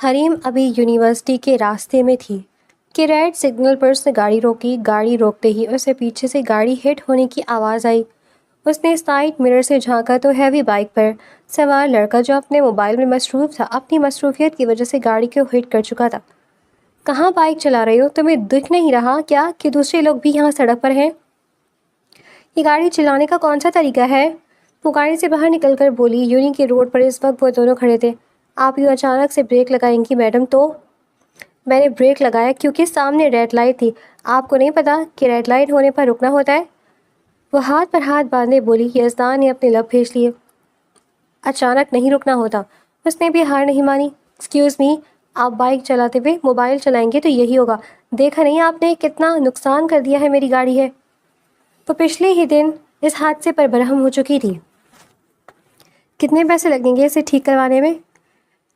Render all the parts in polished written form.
حریم ابھی یونیورسٹی کے راستے میں تھی کہ ریڈ سگنل پر اس نے گاڑی روکی۔ گاڑی روکتے ہی اسے پیچھے سے گاڑی ہٹ ہونے کی آواز آئی۔ اس نے سائڈ مرر سے جھانکا تو ہیوی بائک پر سوار لڑکا جو اپنے موبائل میں مصروف تھا اپنی مصروفیت کی وجہ سے گاڑی کو ہٹ کر چکا تھا۔ کہاں بائک چلا رہے ہو؟ تمہیں دکھ نہیں رہا کیا کہ دوسرے لوگ بھی یہاں سڑک پر ہیں؟ یہ گاڑی چلانے کا کون سا طریقہ ہے؟ وہ گاڑی سے باہر نکل کر بولی۔ یونی کے روڈ پر اس وقت وہ دونوں کھڑے تھے۔ آپ یوں اچانک سے بریک لگائیں گی میڈم تو؟ میں نے بریک لگایا کیونکہ سامنے ریڈ لائٹ تھی۔ آپ کو نہیں پتا کہ ریڈ لائٹ ہونے پر رکنا ہوتا ہے؟ وہ ہاتھ پر ہاتھ باندھے بولی۔ یزدان نے اپنے لب پھینچ لیے۔ اچانک نہیں رکنا ہوتا۔ اس نے بھی ہار نہیں مانی۔ ایکسکیوز می، آپ بائک چلاتے ہوئے موبائل چلائیں گے تو یہی ہوگا۔ دیکھا نہیں آپ نے کتنا نقصان کر دیا ہے میری گاڑی ہے؟ وہ پچھلے ہی دن اس حادثے پر برہم ہو چکی تھی۔ کتنے پیسے لگیں گے اسے ٹھیک کروانے میں؟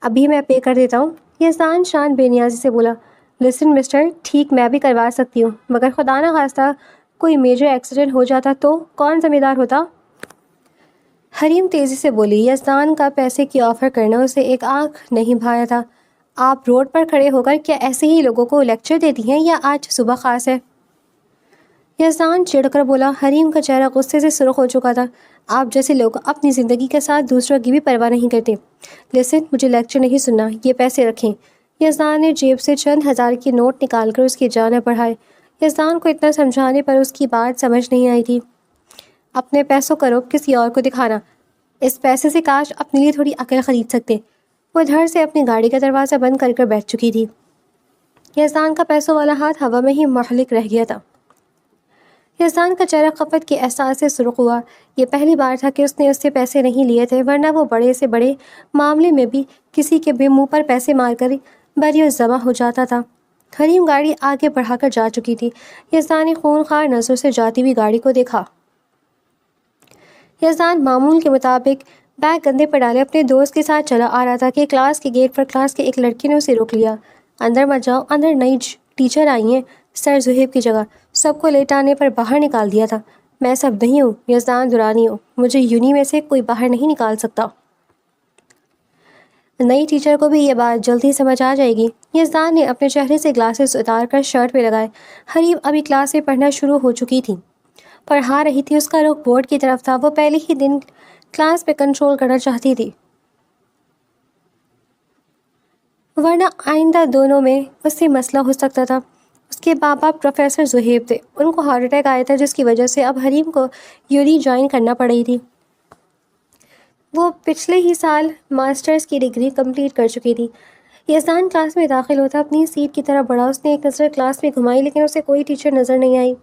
ابھی میں پے کر دیتا ہوں، یزدان شان بے نیازی سے بولا۔ لسن مسٹر، ٹھیک میں بھی کروا سکتی ہوں، مگر خدا نہ خواستہ کوئی میجر ایکسیڈنٹ ہو جاتا تو کون ذمہ دار ہوتا؟ حریم تیزی سے بولی۔ یزدان کا پیسے کی آفر کرنا اسے ایک آنکھ نہیں بھایا تھا۔ آپ روڈ پر کھڑے ہو کر کیا ایسے ہی لوگوں کو لیکچر دیتی ہیں یا آج صبح خاص ہے؟ یزدان چڑھ کر بولا۔ حریم کا چہرہ غصے سے سرخ ہو چکا تھا۔ آپ جیسے لوگ اپنی زندگی کے ساتھ دوسروں کی بھی پرواہ نہیں کرتے۔ لسن، مجھے لیکچر نہیں سننا، یہ پیسے رکھیں۔ یزدان نے جیب سے چند ہزار کی نوٹ نکال کر اس کی جانب بڑھائے۔ یزدان کو اتنا سمجھانے پر اس کی بات سمجھ نہیں آئی تھی۔ اپنے پیسوں کا رخ کسی اور کو دکھانا، اس پیسے سے کاش اپنے لیے تھوڑی عقل خرید سکتے۔ وہ دھڑ سے اپنی گاڑی کا دروازہ بند کر کر بیٹھ چکی تھی۔ یزدان کا پیسوں والا ہاتھ ہوا میں ہی محلق رہ گیا تھا۔ یزدان کا چہرہ خفت کے احساس سے سرخ ہوا۔ یہ پہلی بار تھا کہ اس نے اس سے پیسے نہیں لیے تھے، ورنہ وہ بڑے سے بڑے معاملے میں بھی کسی کے بھی منہ پر پیسے مار کر بری جمع ہو جاتا تھا۔ حریم گاڑی آگے بڑھا کر جا چکی تھی۔ یزدان نے خونخوار نظروں سے جاتی ہوئی گاڑی کو دیکھا۔ یزدان معمول کے مطابق بیگ کندھے پر ڈالے اپنے دوست کے ساتھ چلا آ رہا تھا کہ کلاس کے گیٹ پر کلاس کے ایک لڑکے نے اسے روک لیا۔ اندر مت جاؤ، اندر نئی ٹیچر آئی ہیں، سر زہیب کی جگہ۔ سب کو لیٹ آنے پر باہر نکال دیا تھا۔ میں سب نہیں ہوں، یزدان درانی ہوں، مجھے یونی میں سے کوئی باہر نہیں نکال سکتا۔ نئی ٹیچر کو بھی یہ بات جلدی سمجھ آ جائے گی۔ یزدان نے اپنے چہرے سے گلاسز اتار کر شرٹ پہ لگائے۔ حریم ابھی کلاس میں پڑھنا شروع ہو چکی تھی، پڑھا رہی تھی۔ اس کا رخ بورڈ کی طرف تھا۔ وہ پہلے ہی دن کلاس پہ کنٹرول کرنا چاہتی تھی، ورنہ آئندہ دونوں میں اس سے مسئلہ ہو سکتا تھا۔ اس کے بابا پروفیسر زہیب تھے، ان کو ہارٹ اٹیک آیا تھا جس کی وجہ سے اب حریم کو یونی جوائن کرنا پڑ رہی تھی۔ وہ پچھلے ہی سال ماسٹرز کی ڈگری کمپلیٹ کر چکی تھی۔ یزدان کلاس میں داخل ہوتا اپنی سیٹ کی طرف بڑھا۔ اس نے ایک نظر کلاس میں گھمائی لیکن اسے کوئی ٹیچر نظر نہیں آئی۔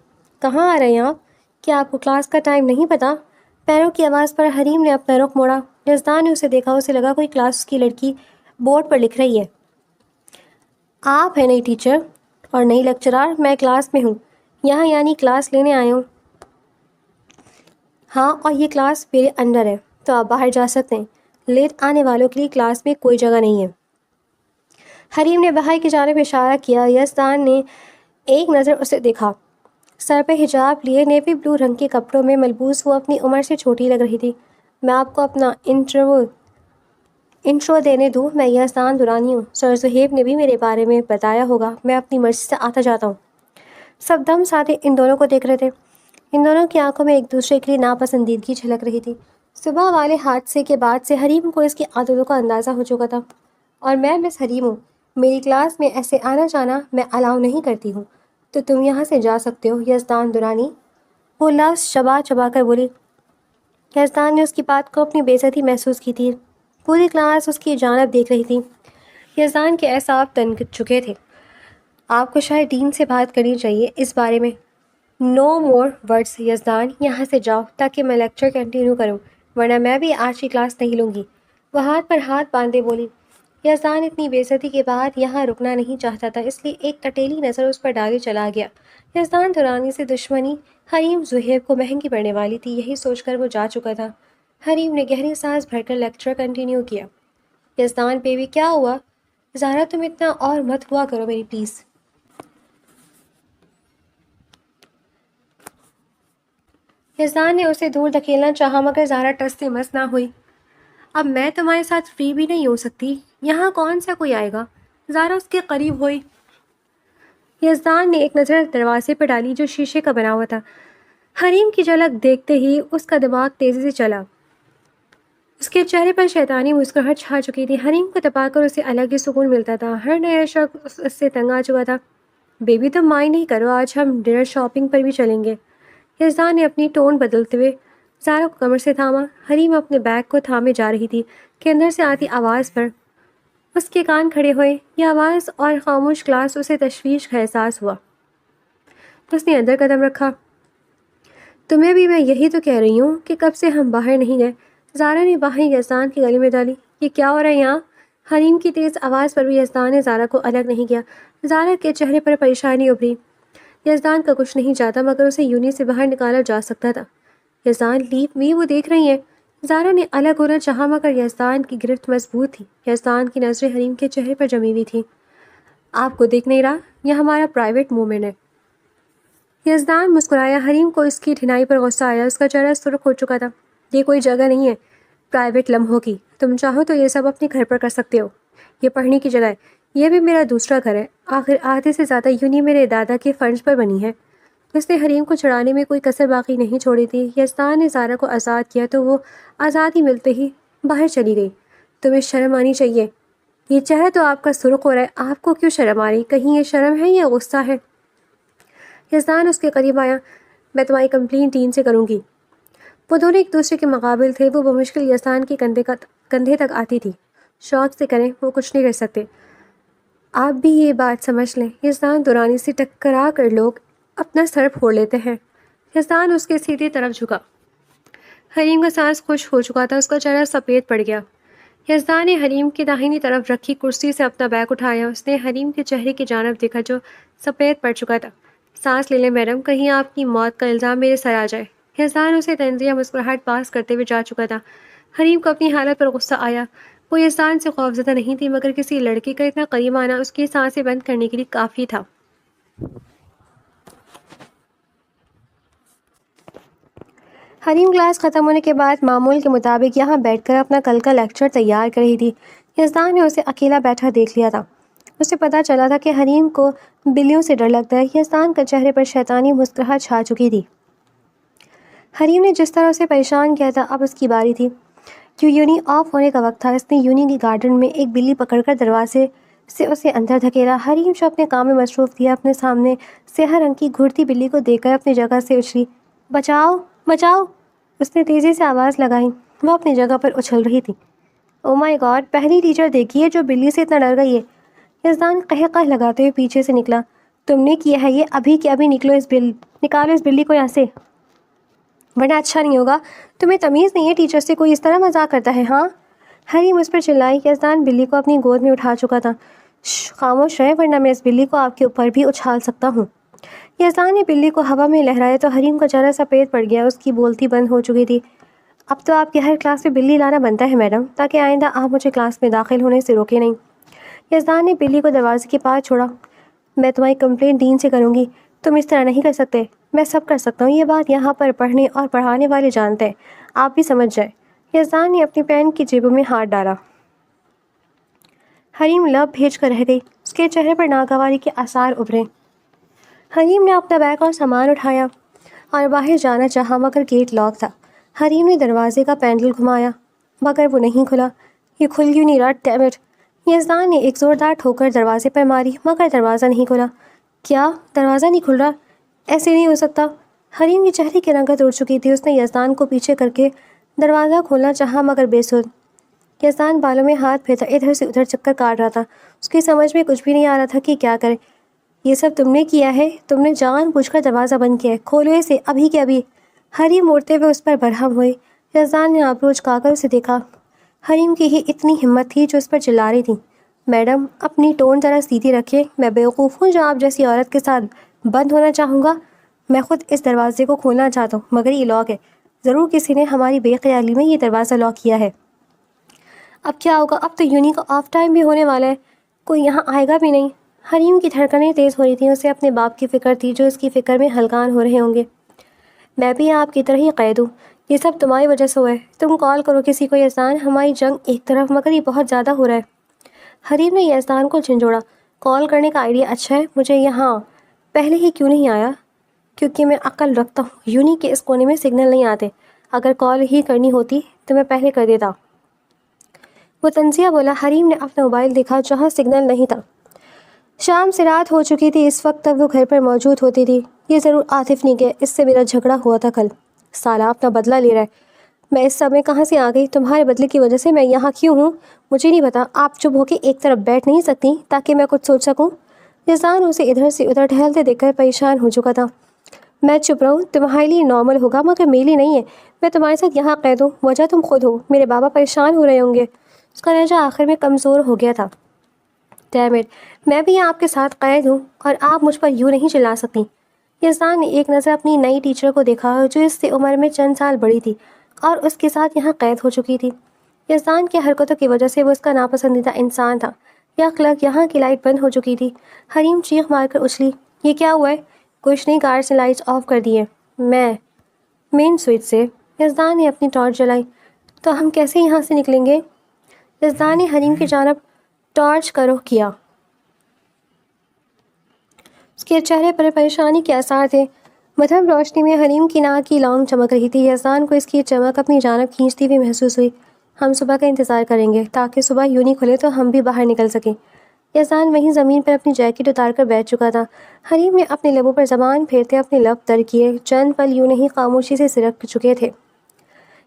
کہاں آ رہے ہیں آپ؟ کیا آپ کو کلاس کا ٹائم نہیں پتا؟ پیروں کی آواز پر حریم نے اپنا رخ موڑا۔ یزدان نے اسے دیکھا۔ اسے لگا کوئی کلاس کی لڑکی بورڈ پر لکھ رہی ہے۔ آپ ہیں نئی ٹیچر اور نئی لیکچرار؟ میں کلاس میں ہوں، یہاں یعنی کلاس لینے آئے ہوں۔ ہاں، اور یہ کلاس میرے انڈر ہے تو آپ باہر جا سکتے ہیں۔ لیٹ آنے والوں کے لیے کلاس میں کوئی جگہ نہیں ہے۔ حریم نے باہر کی جانب اشارہ کیا۔ یزدان نے ایک نظر اسے دیکھا۔ سر پہ حجاب لیے نیوی بلو رنگ کے کپڑوں میں ملبوس وہ اپنی عمر سے چھوٹی لگ رہی تھی۔ میں آپ کو اپنا انٹرو دینے دوں، میں یزدان درانی ہوں۔ سر زہیب نے بھی میرے بارے میں بتایا ہوگا، میں اپنی مرضی سے آتا جاتا ہوں۔ سب دم ساتھے ان دونوں کو دیکھ رہے تھے۔ ان دونوں کی آنکھوں میں ایک دوسرے کے لیے ناپسندیدگی جھلک رہی تھی۔ صبح والے حادثے کے بعد سے حریم کو اس کی عادتوں کا اندازہ ہو چکا تھا۔ اور میں مس حریم ہوں، میری کلاس میں ایسے آنا جانا میں الاؤ نہیں کرتی ہوں، تو تم یہاں سے جا سکتے ہو یزدان درانی۔ وہ لفظ چبا چبا کر بولی۔ یزدان نے اس کی بات کو اپنی بے عزتی محسوس کی تھی۔ پوری کلاس اس کی جانب دیکھ رہی تھی۔ یزدان کے اعصاب تن چکے تھے۔ آپ کو شاید ڈین سے بات کرنی چاہیے اس بارے میں۔ نو مور ورڈز یزدان، یہاں سے جاؤ تاکہ میں لیکچر کنٹینیو کروں، ورنہ میں بھی آج کی کلاس نہیں لوں گی۔ وہ ہاتھ پر ہاتھ باندھے بولی۔ یزدان اتنی بے عزتی کے بعد یہاں رکنا نہیں چاہتا تھا، اس لیے ایک کٹیلی نظر اس پر ڈالے چلا گیا۔ یزدان درانی سے دشمنی حریم زہیب کو مہنگی پڑنے والی تھی، یہی سوچ کر وہ جا چکا تھا۔ حریم نے گہری سانس بھر کر لیکچر کنٹینیو کیا۔ یزدان بیوی، کیا ہوا؟ زہرا تم اتنا اور مت ہوا کرو میری پلیز۔ یزدان نے اسے دور دھکیلنا چاہا مگر زہرا ٹس سے مس نہ ہوئی۔ اب میں تمہارے ساتھ فری بھی نہیں ہو سکتی، یہاں کون سا کوئی آئے گا؟ زارا اس کے قریب ہوئی۔ یزدان نے ایک نظر دروازے پر ڈالی جو شیشے کا بنا ہوا تھا۔ حریم کی جھلک دیکھتے ہی اس کا دماغ تیزی سے چلا۔ اس کے چہرے پر شیطانی مسکراہٹ چھا چکی تھی۔ حریم کو دبا کر اسے الگ ہی سکون ملتا تھا۔ ہر نیا شخص اس سے تنگ آ چکا تھا۔ بیبی تم مائنڈ نہیں کرو، آج ہم ڈنر شاپنگ پر بھی چلیں گے۔ یزدان نے اپنی ٹون بدلتے ہوئے زارا کو کمر سے تھاما۔ حریم اپنے بیگ کو تھامے جا رہی تھی کہ اندر سے آتی آواز پر اس کے کان کھڑے ہوئے۔ یہ آواز اور خاموش کلاس اسے تشویش کا احساس ہوا۔ اس نے اندر قدم رکھا۔ تمہیں بھی میں یہی تو کہہ رہی ہوں کہ کب سے ہم باہر نہیں گئے۔ زارا نے باہیں یزدان کی گلی میں ڈالی۔ یہ کیا ہو رہا ہے یہاں؟ حریم کی تیز آواز پر بھی یزدان نے زارا کو الگ نہیں کیا۔ زارا کے چہرے پر پریشانی ابھری۔ یزدان کا کچھ نہیں چاہتا مگر اسے یونی سے باہر نکالا جا سکتا تھا۔ یزدان لیو می، وہ دیکھ رہی ہیں۔ زارا نے الگ ہونا چاہا مگر یزدان کی گرفت مضبوط تھی۔ یزدان کی نظریں حریم کے چہرے پر جمی ہوئی تھیں۔ آپ کو دیکھ نہیں رہا، یہ ہمارا پرائیویٹ مومنٹ ہے۔ یزدان مسکرایا۔ حریم کو اس کی ڈھنائی پر غصہ آیا۔ اس کا چہرہ سرخ ہو چکا تھا۔ یہ کوئی جگہ نہیں ہے پرائیویٹ لمحوں کی، تم چاہو تو یہ سب اپنے گھر پر کر سکتے ہو، یہ پڑھنے کی جگہ ہے۔ یہ بھی میرا دوسرا گھر ہے، آخر آدھے سے زیادہ یونی میرے دادا کے فنڈز پر بنی ہے۔ اس نے حریم کو چھڑانے میں کوئی کسر باقی نہیں چھوڑی تھی۔ یزدان نے زارا کو آزاد کیا تو وہ آزادی ملتے ہی باہر چلی گئی۔ تمہیں شرم آنی چاہیے، یہ چہرہ تو آپ کا سرخ ہو رہا ہے، آپ کو کیوں شرم آ رہی؟ کہیں یہ شرم ہے یا غصہ ہے؟ یزدان اس کے قریب آیا۔ میں تمہاری کمپلین ڈین سے کروں گی۔ وہ دونوں ایک دوسرے کے مقابل تھے۔ وہ بمشکل یزدان کے کندھے تک آتی تھی۔ شوق سے کریں، وہ کچھ نہیں کر سکتے۔ آپ بھی یہ بات سمجھ لیں، یزدان دورانی سے ٹکرا کر لوگ اپنا سر پھوڑ لیتے ہیں۔ یزدان اس کے سیدھی طرف جھکا۔ حریم کا سانس خشک ہو چکا تھا، اس کا چہرہ سفید پڑ گیا۔ یزدان نے حریم کی داہنی طرف رکھی کرسی سے اپنا بیگ اٹھایا۔ اس نے حریم کے چہرے کی جانب دیکھا جو سفید پڑ چکا تھا۔ سانس لے لیں میڈم، کہیں آپ کی موت کا الزام میرے سر آ جائے۔ یزدان اسے طنزیہ مسکراہٹ پاس کرتے ہوئے جا چکا تھا۔ حریم کو اپنی حالت پر غصہ آیا۔ وہ یزدان سے خوفزدہ نہیں تھی مگر کسی لڑکے کا اتنا قریب آنا اس کی سانسیں بند کرنے کے لیے کافی تھا۔ حریم کلاس ختم ہونے کے بعد معمول کے مطابق یہاں بیٹھ کر اپنا کل کا لیکچر تیار کر رہی تھی۔ یزدان نے اسے اکیلا بیٹھا دیکھ لیا تھا۔ اسے پتہ چلا تھا کہ حریم کو بلیوں سے ڈر لگتا ہے۔ یزدان کا چہرے پر شیطانی مسکراہٹ چھا چکی تھی۔ حریم نے جس طرح اسے پریشان کیا تھا اب اس کی باری تھی۔ یونی آف ہونے کا وقت تھا۔ اس نے یونی کی گارڈن میں ایک بلی پکڑ کر دروازے سے اسے اندر دھکیلا۔ حریم جو اپنے کام میں مصروف تھی اپنے سامنے سیاہ رنگ کی گھڑتی بلی کو دیکھ کر اپنی جگہ سے اچھلی۔ بچاؤ بچاؤ، اس نے تیزی سے آواز لگائی۔ وہ اپنی جگہ پر اچھل رہی تھی۔ او مائی گاڈ، پہلی ٹیچر دیکھی ہے جو بلی سے اتنا ڈر گئی ہے۔ یزدان قہقہ لگاتے ہوئے پیچھے سے نکلا۔ تم نے کیا ہے یہ، ابھی کے ابھی نکالو اس بلی کو یہاں سے، ورنہ اچھا نہیں ہوگا۔ تمہیں تمیز نہیں ہے ٹیچر سے کوئی اس طرح مذاق کرتا ہے؟ ہاں، حریم اس پر چلائی۔ یزدان بلی کو اپنی گود میں اٹھا چکا تھا۔ خاموش رہے ورنہ میں اس بلی کو آپ کے اوپر بھی اچھال سکتا ہوں۔ یزدان نے بلی کو ہوا میں لہرایا تو حریم کا چہرہ سفید پڑ گیا۔ اس کی بولتی بند ہو چکی تھی۔ اب تو آپ کے ہر کلاس میں بلی لانا بنتا ہے میڈم، تاکہ آئندہ آپ مجھے کلاس میں داخل ہونے سے روکے نہیں۔ یزدان نے بلی کو دروازے کے پاس چھوڑا۔ میں تمہاری کمپلین ڈین سے کروں گی، تم اس طرح نہیں کر سکتے۔ میں سب کر سکتا ہوں، یہ بات یہاں پر پڑھنے اور پڑھانے والے جانتے ہیں، آپ بھی سمجھ جائیں۔ یزدان نے اپنی پین کی جیبوں میں ہاتھ ڈالا۔ حریم لب بھیج کر رہ گئی۔ اس کے چہرے پر ناگواری کے آثار ابھرے۔ حریم نے اپنا بیگ اور سامان اٹھایا اور باہر جانا چاہا مگر گیٹ لاک تھا۔ حریم نے دروازے کا پینڈل گھمایا مگر وہ نہیں کھلا۔ یہ کھل کیوں نہیں رہا؟ Dam it! یزدان نے ایک زوردار ٹھوکر دروازے پر ماری مگر دروازہ نہیں کھلا۔ کیا دروازہ نہیں کھل رہا؟ ایسے نہیں ہو سکتا۔ حریم کی چہرے کی رنگت اڑ چکی تھی۔ اس نے یزدان کو پیچھے کر کے دروازہ کھولنا چاہا مگر بے سود۔ یزدان بالوں میں ہاتھ پھیرتا ادھر سے ادھر چکر کاٹ رہا تھا۔ اس کی سمجھ میں کچھ بھی نہیں آ رہا تھا کہ کیا کرے۔ یہ سب تم نے کیا ہے، تم نے جان بوجھ کر دروازہ بند کیا ہے، کھولو اسے ابھی کے ابھی۔ حریم مڑتے ہوئے اس پر برہم ہوئی۔ یزدان نے آبرو جھکا کر اسے دیکھا۔ حریم کی ہی اتنی ہمت تھی جو اس پر چلا رہی تھی۔ میڈم اپنی ٹون ذرا سیدھی رکھیں، میں بیوقوف ہوں جو آپ جیسی عورت کے ساتھ بند ہونا چاہوں گا؟ میں خود اس دروازے کو کھولنا چاہتا ہوں مگر یہ لاک ہے، ضرور کسی نے ہماری بے خیالی میں یہ دروازہ لاک کیا ہے۔ اب کیا ہوگا؟ اب تو یونی کا آف ٹائم بھی ہونے والا ہے، کوئی یہاں آئے گا بھی نہیں۔ حریم کی دھڑکنیں تیز ہو رہی تھیں۔ اسے اپنے باپ کی فکر تھی جو اس کی فکر میں ہلکان ہو رہے ہوں گے۔ میں بھی آپ کی طرح ہی قید ہوں، یہ سب تمہاری وجہ سے ہوا ہے، تم کال کرو کسی کو۔ یزدان ہماری جنگ ایک طرف، مگر یہ بہت زیادہ ہو رہا ہے۔ حریم نے یزدان کو جھنجھوڑا، کال کرنے کا آئیڈیا اچھا ہے، مجھے یہاں پہلے ہی کیوں نہیں آیا؟ کیونکہ میں عقل رکھتا ہوں، یوں نہیں کہ اس کونے میں سگنل نہیں آتے، اگر کال ہی کرنی ہوتی تو میں پہلے کر دیتا۔ وہ طنزیہ بولا۔ حریم نے اپنا موبائل دیکھا جہاں سگنل نہیں تھا۔ شام سے رات ہو چکی تھی، اس وقت تک وہ گھر پر موجود ہوتی تھی۔ یہ ضرور عاطف نہیں کہ اس سے میرا جھگڑا ہوا تھا کل، سالا اپنا بدلہ لے رہا ہے۔ میں اس سب میں کہاں سے آ گئی؟ تمہارے بدلے کی وجہ سے میں یہاں کیوں ہوں مجھے نہیں پتا۔ آپ چپ ہو کے ایک طرف بیٹھ نہیں سکتی تاکہ میں کچھ سوچ سکوں؟ یزدان اسے ادھر سے ادھر ٹہلتے دیکھ کر پریشان ہو چکا تھا۔ میں چپ رہوں تمہارے لیے نارمل ہوگا، مگر میرے لیے نہیں ہے۔ میں تمہارے ساتھ یہاں قید ہوں، وجہ تم خود ہو، میرے بابا پریشان ہو رہے ہوں گے۔ اس کا لہجہ آخر میں کمزور ہو گیا تھا۔ ڈیم اٹ، میں بھی یہاں آپ کے ساتھ قید ہوں اور آپ مجھ پر یوں نہیں چلا سکتی۔ یزدان نے ایک نظر اپنی نئی ٹیچر کو دیکھا جو اس سے عمر میں چند سال بڑی تھی اور اس کے ساتھ یہاں قید ہو چکی تھی۔ یزدان کی حرکتوں کی وجہ سے وہ اس کا ناپسندیدہ انسان تھا۔ یہاں کی لائٹ بند ہو چکی تھی۔ حریم چیخ مار کر اچھلی۔ یہ کیا ہوا ہے؟ کچھ نہیں، کار سے لائٹس آف کر دی ہے میں مین سوئچ سے۔ یزدان نے اپنی ٹارچ جلائی۔ تو ہم کیسے یہاں سے نکلیں گے؟ یزدان نے حریم کی جانب ٹارچ کا رخ کیا۔ اس کے چہرے پر پریشانی کے آثار تھے۔ مدھم روشنی میں حریم کی ناک کی لونگ چمک رہی تھی۔ یزدان کو اس کی چمک اپنی جانب کھینچتی ہوئی محسوس ہوئی۔ ہم صبح کا انتظار کریں گے تاکہ صبح یوں نہیں کھلے تو ہم بھی باہر نکل سکیں۔ یزدان وہیں زمین پر اپنی جیکٹ اتار کر بیٹھ چکا تھا۔ حریم نے اپنے لبوں پر زبان پھیرتے اپنے لب تر کیے۔ چند پل یوں نہیں خاموشی سے سرک چکے تھے۔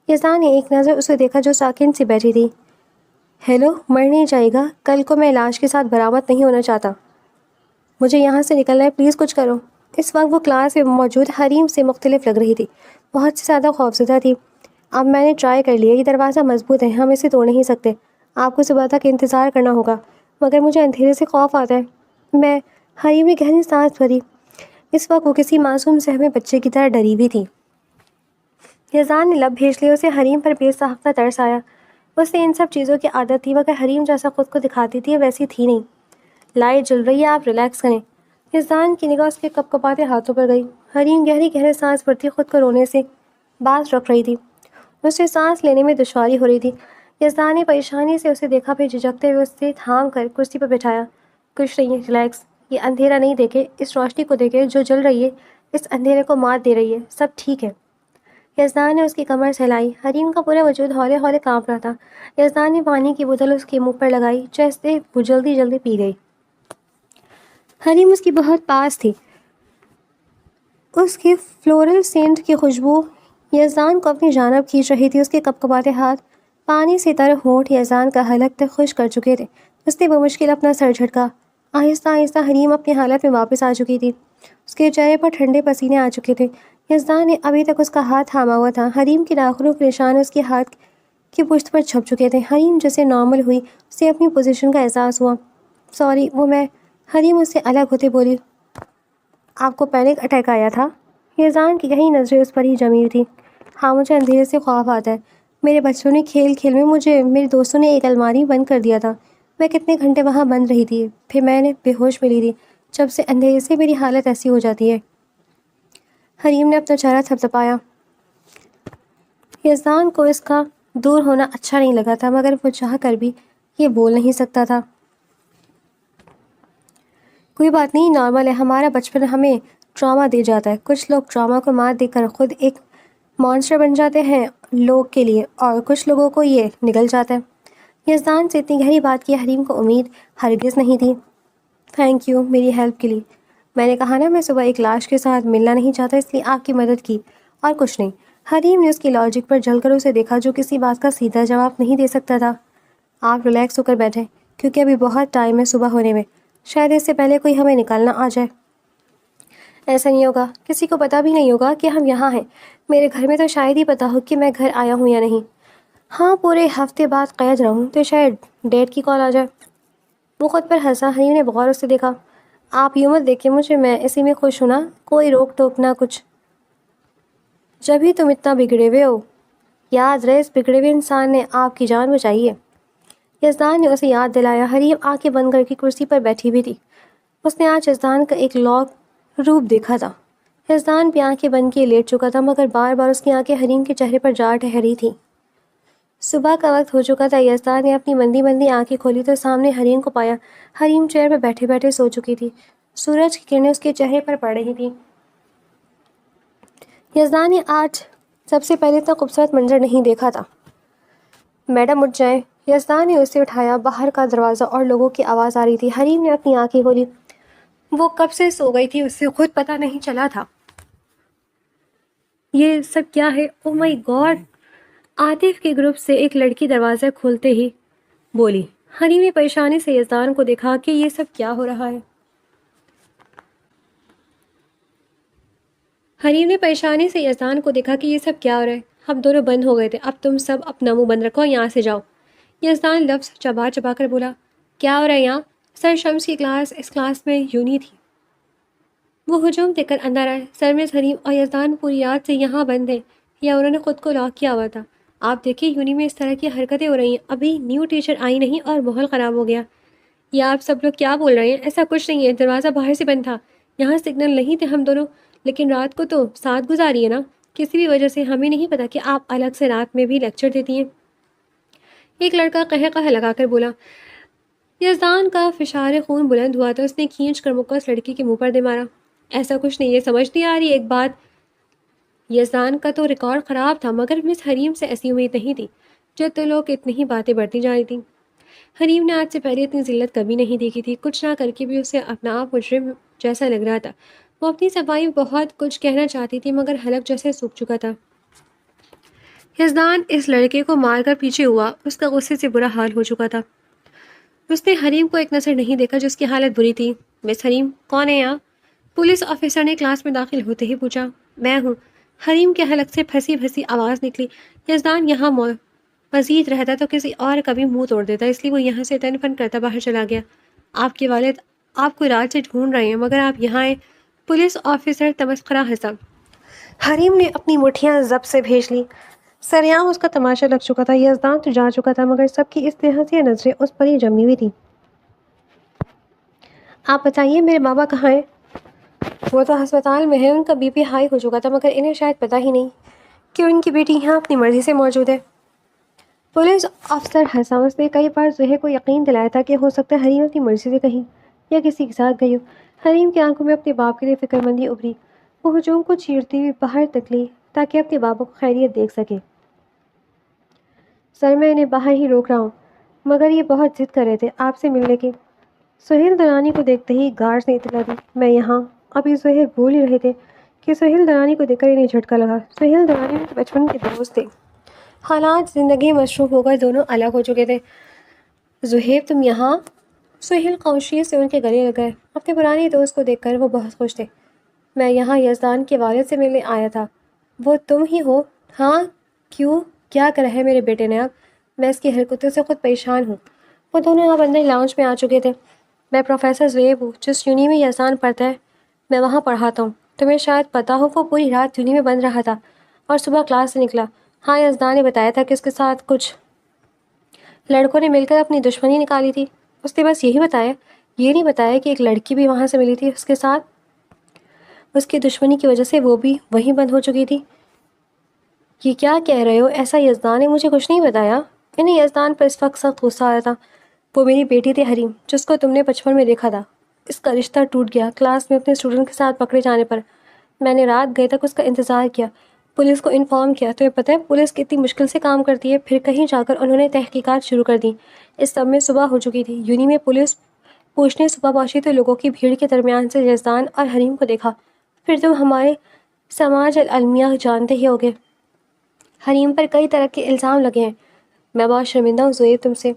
یزدان نے ایک نظر اسے دیکھا جو ساکن سی بیٹھی تھی۔ ہیلو، مر نہیں جائے گا؟ کل کو میں لاش کے ساتھ برآمد نہیں ہونا چاہتا۔ مجھے یہاں سے نکلنا ہے، پلیز کچھ کرو۔ اس وقت وہ کلاس میں موجود حریم سے مختلف لگ رہی تھی، بہت سے زیادہ خوفزدہ تھی۔ اب میں نے ٹرائی کر لیا، یہ دروازہ مضبوط ہے، ہم اسے توڑ نہیں سکتے۔ آپ کو صبح تک انتظار کرنا ہوگا، مگر مجھے اندھیرے سے خوف آتا ہے۔ حریم نے گہری سانس بھری۔ اس وقت وہ کسی معصوم سہمے بچے کی طرح ڈری ہوئی تھی۔ یزدان نے لب بھیج لیے، اسے حریم پر بے ساختہ ترس آیا۔ اسے ان سب چیزوں کی عادت تھی، مگر حریم جیسا خود کو دکھاتی تھی ویسی تھی نہیں۔ لائٹ جل رہی ہے، آپ ریلیکس کریں۔ یزدان کی نگاہ اس کے کپکپاتے ہاتھوں پر گئی۔ حریم گہری سانس بھرتی خود کو رونے سے باز رکھ رہی تھی۔ اسے سانس لینے میں دشواری ہو رہی تھی۔ یزدان نے پریشانی سے اسے دیکھا، پھر جھجکتے ہوئے اسے تھام کر کرسی پر بٹھایا۔ کچھ نہیں، ریلیکس۔ یہ اندھیرا نہیں دیکھے، اس روشنی کو دیکھے جو جل رہی ہے، اس اندھیرے کو مات دے رہی ہے، سب ٹھیک ہے۔ یزدان نے اس کی کمر سہلائی۔ حریم کا پورا وجود ہولے ہولے کانپ رہا تھا۔ یزدان نے پانی کی بوتل اس کے منہ پر لگائی، جیسے وہ جلدی پی گئی۔ حریم اس کی بہت پاس تھی، اس کی فلورل سینٹ کی خوشبو یزدان کو اپنی جانب کھینچ رہی تھی۔ اس کے کپکپاتے ہاتھ پانی سے تر ہونٹ یزدان کا حلق تک خشک کر چکے تھے۔ اس نے بمشکل اپنا سر جھٹکا۔ آہستہ آہستہ حریم اپنی حالت میں واپس آ چکی تھی۔ اس کے چہرے پر ٹھنڈے پسینے آ چکے تھے۔ یزدان نے ابھی تک اس کا ہاتھ تھاما ہوا تھا۔ حریم کے ناخنوں کے نشان اس کے ہاتھ کی پشت پر چھپ چکے تھے۔ حریم جیسے نارمل ہوئی، اسے اپنی پوزیشن کا احساس ہوا۔ سوری، وہ میں۔ حریم اس سے الگ ہوتے بولی۔ آپ کو پینک اٹیک آیا تھا؟ یزدان کی کہیں نظریں اس پر ہی جمی ہوئی تھی۔ ہاں، مجھے اندھیرے سے خوف آتا ہے۔ میرے بچوں نے کھیل میں مجھے میرے دوستوں نے ایک الماری بند کر دیا تھا۔ میں کتنے گھنٹے وہاں بند رہی تھی، پھر میں نے بے ہوش ملی تھی۔ جب سے اندھیرے سے میری حالت ایسی ہو جاتی ہے۔ حریم نے اپنا چہرہ تھپتھپایا۔ یزدان کو اس کا دور ہونا اچھا نہیں لگا تھا، مگر وہ چاہ کر بھی یہ بول نہیں سکتا تھا۔ کوئی بات نہیں، نارمل ہے، ہمارا بچپن ہمیں ٹراما دے جاتا ہے۔ کچھ لوگ ٹراما کو مات دے کر خود ایک مانسٹر بن جاتے ہیں لوگ کے لیے، اور کچھ لوگوں کو یہ نگل جاتا ہے۔ یزدان سے اتنی گہری بات کی حریم کو امید ہرگز نہیں تھی۔ تھینک یو میری ہیلپ کے لیے۔ میں نے کہا نا، میں صبح ایک لاش کے ساتھ ملنا نہیں چاہتا، اس لیے آپ کی مدد کی، اور کچھ نہیں۔ حریم نے اس کی لاجک پر جل کر اسے دیکھا جو کسی بات کا سیدھا جواب نہیں دے سکتا تھا۔ آپ ریلیکس ہو کر بیٹھیں، کیونکہ ابھی بہت ٹائم ہے صبح ہونے میں، شاید اس سے پہلے کوئی ہمیں نکالنا آ جائے۔ ایسا نہیں ہوگا، کسی کو پتہ بھی نہیں ہوگا کہ ہم یہاں ہیں۔ میرے گھر میں تو شاید ہی پتہ ہو کہ میں گھر آیا ہوں یا نہیں۔ ہاں، پورے ہفتے بعد قید رہوں تو شاید ڈیڈ کی کال آ جائے۔ وہ خود پر ہنسا۔ حریم نے بغور اسے دیکھا۔ آپ یوں مت دیکھیں مجھے، میں اسی میں خوش ہوں نا، کوئی روک ٹوک نہ کچھ۔ جبھی تم اتنا بگڑے ہوئے ہو، یاد رہے اس بگڑے ہوئے انسان نے آپ کی جان بچائی ہے۔ یزدان نے اسے یاد دلایا۔ حریم آنکھیں بند کر کے کرسی پر بیٹھی ہوئی تھی۔ اس نے آج یزدان کا ایک لاک روپ دیکھا تھا۔ یزدان بھی آنکھیں بند کیے لیٹ چکا تھا مگر بار بار اس کی آنکھیں حریم کے چہرے پر جا ٹھہری تھیں۔ صبح کا وقت ہو چکا تھا۔ یزدان نے اپنی مندی مندی آنکھیں کھولی تو سامنے حریم کو پایا۔ حریم چیئر پہ بیٹھے بیٹھے سو چکی تھی۔ سورج کی کرنیں اس کے چہرے پر پڑ رہی تھیں۔ یزدان نے آج سب سے پہلے اتنا خوبصورت منظر نہیں دیکھا تھا۔ میڈم اٹھ جائیں۔ یزدان نے اسے اٹھایا۔ باہر کا دروازہ اور لوگوں کی آواز آ رہی تھی۔ حریم نے اپنی آنکھیں کھولی۔ وہ کب سے سو گئی تھی اسے خود پتہ نہیں چلا تھا۔ یہ سب کیا ہے؟ او مائی گاڈ! عاطف کے گروپ سے ایک لڑکی دروازہ کھولتے ہی بولی۔ حریم نے پریشانی سے یزدان کو دیکھا کہ یہ سب کیا ہو رہا ہے۔ ہم دونوں بند ہو گئے تھے۔ اب تم سب اپنا منہ بند رکھو، یہاں سے جاؤ۔ یزدان لفظ چبا چبا کر بولا۔ کیا ہو رہا ہے یہاں؟ سر شمس کی کلاس اس کلاس میں یونی تھی۔ وہ ہجوم دیکھ کر اندر آئے۔ سر مس حریم اور یزدان پوری رات سے یہاں بند ہیں یا انہوں نے خود کو لاک کیا ہوا تھا۔ آپ دیکھیں یونی میں اس طرح کی حرکتیں ہو رہی ہیں۔ ابھی نیو ٹیچر آئی نہیں اور ماحول خراب ہو گیا۔ یہ آپ سب لوگ کیا بول رہے ہیں؟ ایسا کچھ نہیں ہے، دروازہ باہر سے بند تھا، یہاں سگنل نہیں تھے ہم دونوں، لیکن رات کو تو ساتھ گزاری ہے نا، کسی بھی وجہ سے ہمیں نہیں پتا کہ آپ الگ سے رات میں بھی لیکچر دیتی ہیں۔ ایک لڑکا قہقہ لگا کر بولا۔ یزدان کا فشار خون بلند ہوا تو اس نے کھینچ کر مکہ اس لڑکی کے منہ پر دے مارا۔ ایسا کچھ نہیں ہے، سمجھ نہیں آ رہی ایک بات، یزدان کا تو ریکارڈ خراب تھا مگر مس حریم سے ایسی امید نہیں تھی جو تو لوگ اتنی ہی باتیں بڑھتی جا رہی تھیں۔ حریم نے آج سے پہلے اتنی ذلت کبھی نہیں دیکھی تھی۔ کچھ نہ کر کے بھی اسے اپنا آپ مجرم جیسا لگ رہا تھا۔ وہ اپنی صفائی میں بہت کچھ کہنا چاہتی تھی مگر حلق جیسے سوکھ چکا تھا۔ یزدان اس لڑکے کو مار کر پیچھے ہوا، اس کا غصے سے برا حال ہو چکا تھا۔ اس نے حریم کو ایک نظر نہیں دیکھا جس کی حالت بری تھی۔ مس حریم کون ہے یہاں؟ پولیس آفیسر نے کلاس میں داخل ہوتے ہی پوچھا۔ میں ہوں، حریم کے حلق سے پھنسی پھنسی آواز نکلی۔ یزدان یہاں مزید رہتا تو کسی اور کا بھی منہ توڑ دیتا، اس لیے وہ یہاں سے تن فن کرتا باہر چلا گیا۔ آپ کے والد آپ کو رات سے ڈھونڈ رہے ہیں مگر آپ یہاں آئے۔ Police officer تمسخرہ ہنسا۔ حریم نے اپنی مٹھیاں ضبط سے بھیج لی۔ سریعان اس کا تماشا لگ چکا تھا۔ یزدان تو جا چکا تھا مگر سب کی اس نہایت نظریں اس پر ہی جمی ہوئی تھی۔ آپ بتائیے میرے بابا کہاں ہیں؟ وہ تو ہسپتال میں ہے، ان کا بی پی ہائی ہو چکا تھا مگر انہیں شاید پتہ ہی نہیں کہ ان کی بیٹی یہاں اپنی مرضی سے موجود ہے۔ پولیس افسر ہنسا۔ اس نے کئی بار زہیر کو یقین دلایا تھا کہ ہو سکتا ہے حریم اپنی مرضی سے کہیں یا کسی کے ساتھ گئی ہو۔ حریم کی آنکھوں میں اپنے باپ کے لیے فکر مندی ابھری۔ وہ ہجوم کو چیرتی ہوئی باہر تک لی تاکہ اپنے بابا کو خیریت دیکھ سکے۔ سر میں انہیں باہر ہی روک رہا ہوں مگر یہ بہت ضد کر رہے تھے آپ سے ملنے کی۔ سہیل درانی کو دیکھتے ہی گارڈ نے اطلاع دی۔ میں یہاں۔ ابھی زہیر بول ہی رہے تھے کہ سہیل درانی کو دیکھ کر انہیں جھٹکا لگا۔ سہیل درانی میں بچپن کے دوست تھے۔ حالات زندگی مصروف ہو کر دونوں الگ ہو چکے تھے۔ زہیر تم یہاں؟ سہیل خاموشی سے ان کے گلے لگ گئے۔ اپنے پرانے دوست کو دیکھ کر وہ بہت خوش تھے۔ میں یہاں یزدان کے والد سے ملنے آیا تھا۔ وہ تم ہی ہو؟ ہاں کیوں، کیا کرا ہے میرے بیٹے نے اب؟ میں اس کی حرکتوں سے خود پریشان ہوں۔ وہ دونوں اب اندر لاؤنج میں آ چکے تھے۔ میں پروفیسر زویب ہوں، جس یونی میں یزدان پڑھتا ہے، میں وہاں پڑھاتا ہوں۔ تمہیں شاید پتہ ہو وہ پوری رات یونی میں بند رہا تھا اور صبح کلاس سے نکلا۔ ہاں یزدان نے بتایا تھا کہ اس کے ساتھ کچھ لڑکوں نے مل کر اپنی دشمنی نکالی تھی۔ اس نے بس یہی بتایا، یہ نہیں بتایا کہ ایک لڑکی بھی وہاں سے ملی تھی اس کے ساتھ، اس کی دشمنی کی وجہ سے وہ بھی وہیں بند ہو چکی تھی۔ یہ کیا کہہ رہے ہو؟ ایسا یزدان نے مجھے کچھ نہیں بتایا۔ انہیں یزدان پر اس وقت سخت غصہ آ رہا تھا۔ وہ میری بیٹی تھی حریم، جس کو تم نے بچپن میں دیکھا تھا۔ اس کا رشتہ ٹوٹ گیا کلاس میں اپنے اسٹوڈنٹ کے ساتھ پکڑے جانے پر۔ میں نے رات گئے تک اس کا انتظار کیا، پولیس کو انفارم کیا۔ تمہیں پتہ ہے پولیس کتنی مشکل سے کام کرتی ہے؟ پھر کہیں جا کر انہوں نے تحقیقات شروع کر دی۔ اس سب میں صبح ہو چکی تھی۔ یونی میں پولیس پوچھنے صبح پہنچی تو لوگوں کی بھیڑ کے درمیان سے یزدان اور حریم کو دیکھا۔ پھر تم ہمارے سماج العلمیہ جانتے ہی ہوگے، حریم پر کئی طرح کے الزام لگے ہیں۔ میں بہت شرمندہ ہوں زہیر تم سے۔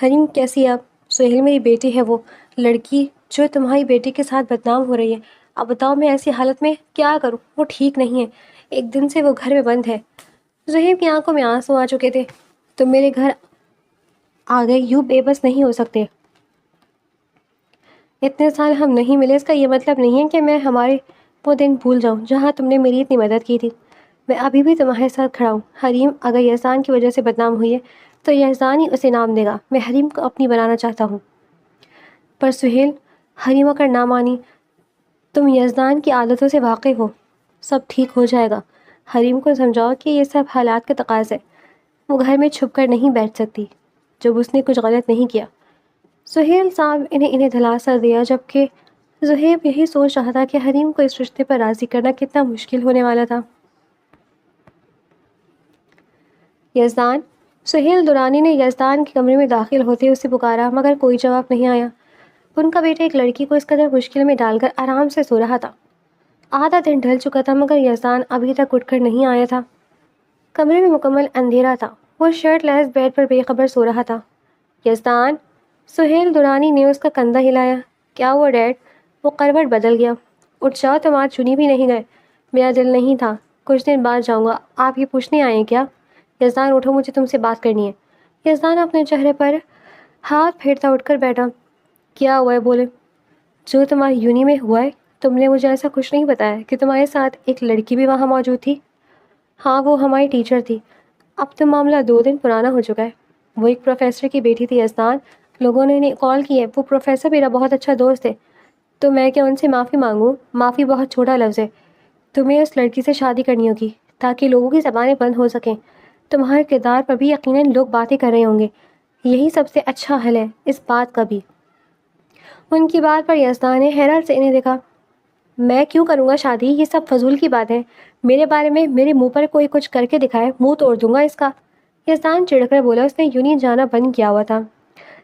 حریم کیسی ہے اب؟ سہیل میری بیٹی ہے، وہ لڑکی جو تمہاری بیٹی کے ساتھ بدنام ہو رہی ہے۔ اب بتاؤ میں ایسی حالت میں کیا کروں؟ وہ ٹھیک نہیں ہے، ایک دن سے وہ گھر میں بند ہے۔ زہیر کی آنکھوں میں آنسو آ چکے تھے۔ تم میرے گھر آ گئے، یوں بے بس نہیں ہو سکتے۔ اتنے سال ہم نہیں ملے، اس کا یہ مطلب نہیں ہے کہ میں ہمارے وہ دن بھول جاؤں جہاں تم نے میری اتنی مدد کی تھی۔ میں ابھی بھی تمہارے ساتھ کھڑا ہوں۔ حریم اگر یزدان کی وجہ سے بدنام ہوئی ہے تو یزدان ہی اسے نام دے گا۔ میں حریم کو اپنی بنانا چاہتا ہوں۔ پر سہیل، حریم اگر نہ مانی، تم یزدان کی عادتوں سے واقف ہو، سب ٹھیک ہو جائے گا. حریم کو سمجھاؤ کہ یہ سب حالات کا تقاضا ہے. وہ گھر میں چھپ کر نہیں بیٹھ سکتی جب اس نے کچھ غلط نہیں کیا. سہیل صاحب انہیں دھلاسا دیا، جبکہ زہیب یہی سوچ رہا تھا کہ حریم کو اس رشتے پر راضی کرنا کتنا مشکل ہونے والا تھا. یزدان. سہیل درانی نے یزدان کے کمرے میں داخل ہوتے اسے پکارا، مگر کوئی جواب نہیں آیا. ان کا بیٹا ایک لڑکی کو اس قدر مشکل میں ڈال کر آرام سے سو رہا تھا. آدھا دن ڈھل چکا تھا مگر یزدان ابھی تک اٹھ کر نہیں آیا تھا. کمرے میں مکمل اندھیرا تھا. وہ شرٹ لیس بیڈ پر بے خبر سو رہا تھا. یزدان. سہیل درانی نے اس کا کندھا ہلایا. کیا ہوا ڈیڈ؟ وہ کروٹ بدل گیا. اٹھ جاؤ، تم آج چنی بھی نہیں گئے. میرا دل نہیں تھا، کچھ دن بعد جاؤں گا. آپ یہ پوچھنے آئے ہیں کیا؟ یزدان اٹھو، مجھے تم سے بات کرنی ہے. یزدان اپنے چہرے پر ہاتھ پھیرتا اٹھ کر بیٹھا. کیا ہوا ہے بولے؟ جو تمہاری یونی میں ہوا ہے، تم نے مجھے ایسا کچھ نہیں بتایا کہ تمہارے ساتھ ایک لڑکی بھی وہاں موجود تھی. ہاں، وہ ہماری ٹیچر تھی. اب تو معاملہ 2 دن پرانا ہو چکا ہے. وہ ایک پروفیسر کی بیٹی تھی یزدان. لوگوں نے انہیں کال کی ہے. وہ پروفیسر میرا بہت اچھا دوست ہے. تو میں کیا ان سے معافی مانگوں؟ معافی بہت چھوٹا لفظ ہے. تمہیں اس لڑکی سے شادی کرنی ہوگی تاکہ لوگوں کی زبانیں بند ہو سکیں. تمہارے کردار پر بھی یقیناً لوگ باتیں کر رہے ہوں گے. یہی سب سے اچھا حل ہے اس بات کا بھی. ان کی بات پر یزدان نے حیرت سے انہیں دیکھا. میں کیوں کروں گا شادی؟ یہ سب فضول کی بات ہے. میرے بارے میں میرے منہ پر کوئی کچھ کر کے دکھائے، منہ توڑ دوں گا اس کا. یزدان چڑھ کر بولا. اس نے یونی جانا بند کیا ہوا تھا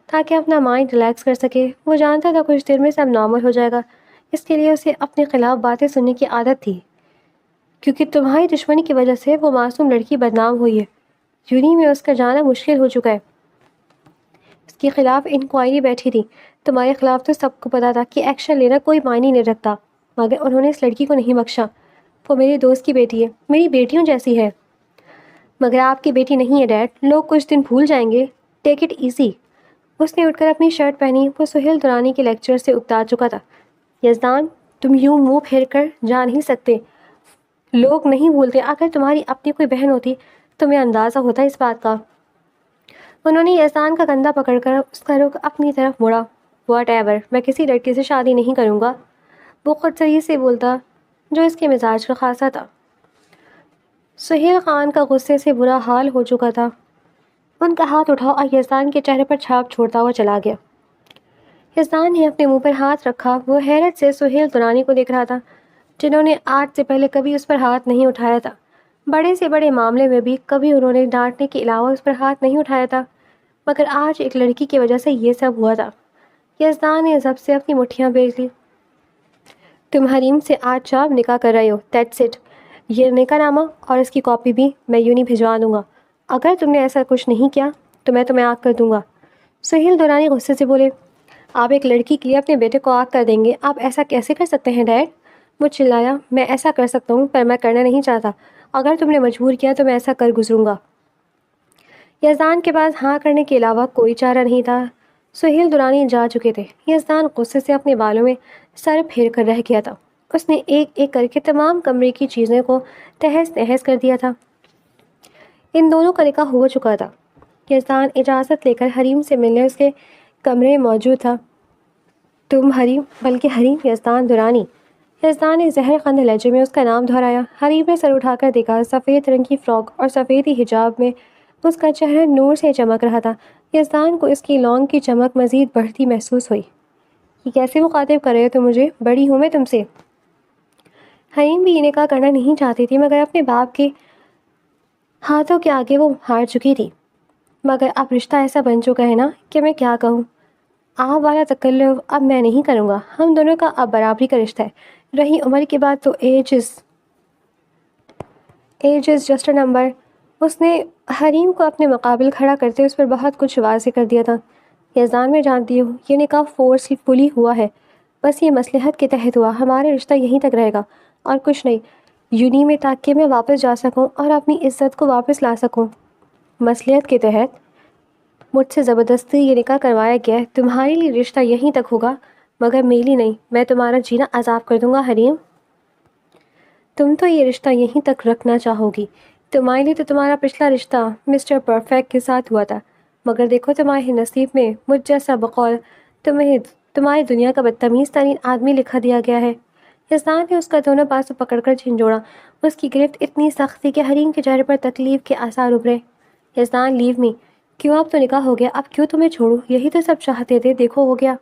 تاکہ اپنا مائنڈ ریلیکس کر سکے. وہ جانتا تھا کچھ دیر میں سب نارمل ہو جائے گا. اس کے لیے اسے اپنے خلاف باتیں سننے کی عادت تھی، کیونکہ تمہاری دشمنی کی وجہ سے وہ معصوم لڑکی بدنام ہوئی ہے. یونی میں اس کا جانا مشکل ہو چکا ہے. اس کے خلاف انکوائری بیٹھی تھی. تمہارے خلاف تو سب کو پتا تھا کہ ایکشن لینا کوئی معنی نہیں رکھتا، مگر انہوں نے اس لڑکی کو نہیں بخشا. وہ میری دوست کی بیٹی ہے، میری بیٹیوں جیسی ہے. مگر آپ کی بیٹی نہیں ہے ڈیڈ. لوگ کچھ دن بھول جائیں گے. Take it easy. اس نے اٹھ کر اپنی شرٹ پہنی. وہ سہیل درانی کے لیکچر سے اکتا چکا تھا. یزدان، تم یوں منہ پھیر کر جا نہیں سکتے. لوگ نہیں بھولتے. اگر تمہاری اپنی کوئی بہن ہوتی تو تمہیں اندازہ ہوتا اس بات کا. انہوں نے یزدان کا کندھا پکڑ کر اس کا رخ اپنی طرف موڑا. واٹ ایور، میں کسی لڑکی سے شادی نہیں کروں گا. وہ خود سری سے بولتا جو اس کے مزاج کا خاصا تھا. سہیل خان کا غصے سے برا حال ہو چکا تھا. ان کا ہاتھ اٹھا اور یزدان کے چہرے پر چھاپ چھوڑتا ہوا چلا گیا. یزدان نے اپنے منہ پر ہاتھ رکھا. وہ حیرت سے سہیل درانی کو دیکھ رہا تھا، جنہوں نے آج سے پہلے کبھی اس پر ہاتھ نہیں اٹھایا تھا. بڑے سے بڑے معاملے میں بھی کبھی انہوں نے ڈانٹنے کے علاوہ اس پر ہاتھ نہیں اٹھایا تھا، مگر آج ایک لڑکی کی وجہ سے یہ سب ہوا تھا. یزدان نے ضبط سے اپنی مٹھیاں بھیج لی. تم حریم سے آج شام نکاح کر رہے ہو، دیٹس اٹ. یہ نکاح نامہ اور اس کی کاپی بھی میں یونی بھجوا دوں گا. اگر تم نے ایسا کچھ نہیں کیا تو میں تمہیں آگ کر دوں گا. سہیل درانی غصے سے بولے. آپ ایک لڑکی کے لیے اپنے بیٹے کو آگ کر دیں گے؟ آپ ایسا کیسے کر سکتے ہیں ڈیڈ؟ وہ چلایا. میں ایسا کر سکتا ہوں پر میں کرنا نہیں چاہتا. اگر تم نے مجبور کیا تو میں ایسا کر گزروں گا. یزدان کے پاس ہاں کرنے کے علاوہ کوئی چارہ نہیں تھا. سہیل درانی جا چکے تھے. یزدان غصے سے اپنے بالوں میں سر پھیر کر رہ گیا تھا. اس نے ایک ایک کر کے تمام کمرے کی چیزوں کو تہس نہس کر دیا تھا. ان دونوں کا نکاح ہو چکا تھا. یزدان اجازت لے کر حریم سے ملنے اس کے کمرے میں موجود تھا. تم حریم؟ بلکہ حریم یزدان درانی. یزدان نے زہر خند لہجے میں اس کا نام دہرایا. حریم نے سر اٹھا کر دیکھا. سفید رنگ کی فراک اور سفید ہی حجاب میں اس کا چہرہ نور سے چمک رہا تھا. یزدان کو اس کی لونگ کی چمک مزید بڑھتی محسوس ہوئی. یہ کیسے مخاطب کر رہے ہو تم مجھے؟ بڑی ہوں میں تم سے. حریم بھی یہ نکاح کرنا نہیں چاہتی تھی، مگر اپنے باپ کے ہاتھوں کے آگے وہ ہار چکی تھی. مگر اب رشتہ ایسا بن چکا ہے نا کہ میں کیا کہوں. آپ والا تکلف اب میں نہیں کروں گا. ہم دونوں کا اب برابری کا رشتہ ہے. رہی عمر کی بات تو age is just a number. اس نے حریم کو اپنے مقابل کھڑا کرتے اس پر بہت کچھ واضح کر دیا تھا. یزدان میں جانتی ہوں یہ نکاح فورسفلی ہوا ہے، بس یہ مصلحت کے تحت ہوا. ہمارا رشتہ یہیں تک رہے گا اور کچھ نہیں. یونی میں تاکہ میں واپس جا سکوں اور اپنی عزت کو واپس لا سکوں. مصلحت کے تحت مجھ سے زبردستی یہ نکاح کروایا گیا ہے. تمہارے لیے رشتہ یہیں تک ہوگا مگر میری نہیں. میں تمہارا جینا عذاب کر دوں گا حریم. تم تو یہ رشتہ یہیں تک رکھنا چاہو گی. تمہارے لیے تو تمہارا پچھلا رشتہ مسٹر پرفیکٹ کے ساتھ ہوا تھا، مگر دیکھو تمہارے نصیب میں مجھ جیسا بقول تمہیں تمہاری دنیا کا بدتمیز ترین آدمی لکھا دیا گیا ہے. یزدان نے اس کا دونوں بازو پکڑ کر جھنجھوڑا۔ اس کی گرفت اتنی سخت تھی کہ حریم کے چہرے پر تکلیف کے آثار ابھرے۔ یزدان لیو می، کیوں اب تو نکاح ہو گیا، اب کیوں تمہیں چھوڑوں، یہی تو سب چاہتے تھے، دیکھو ہو گیا۔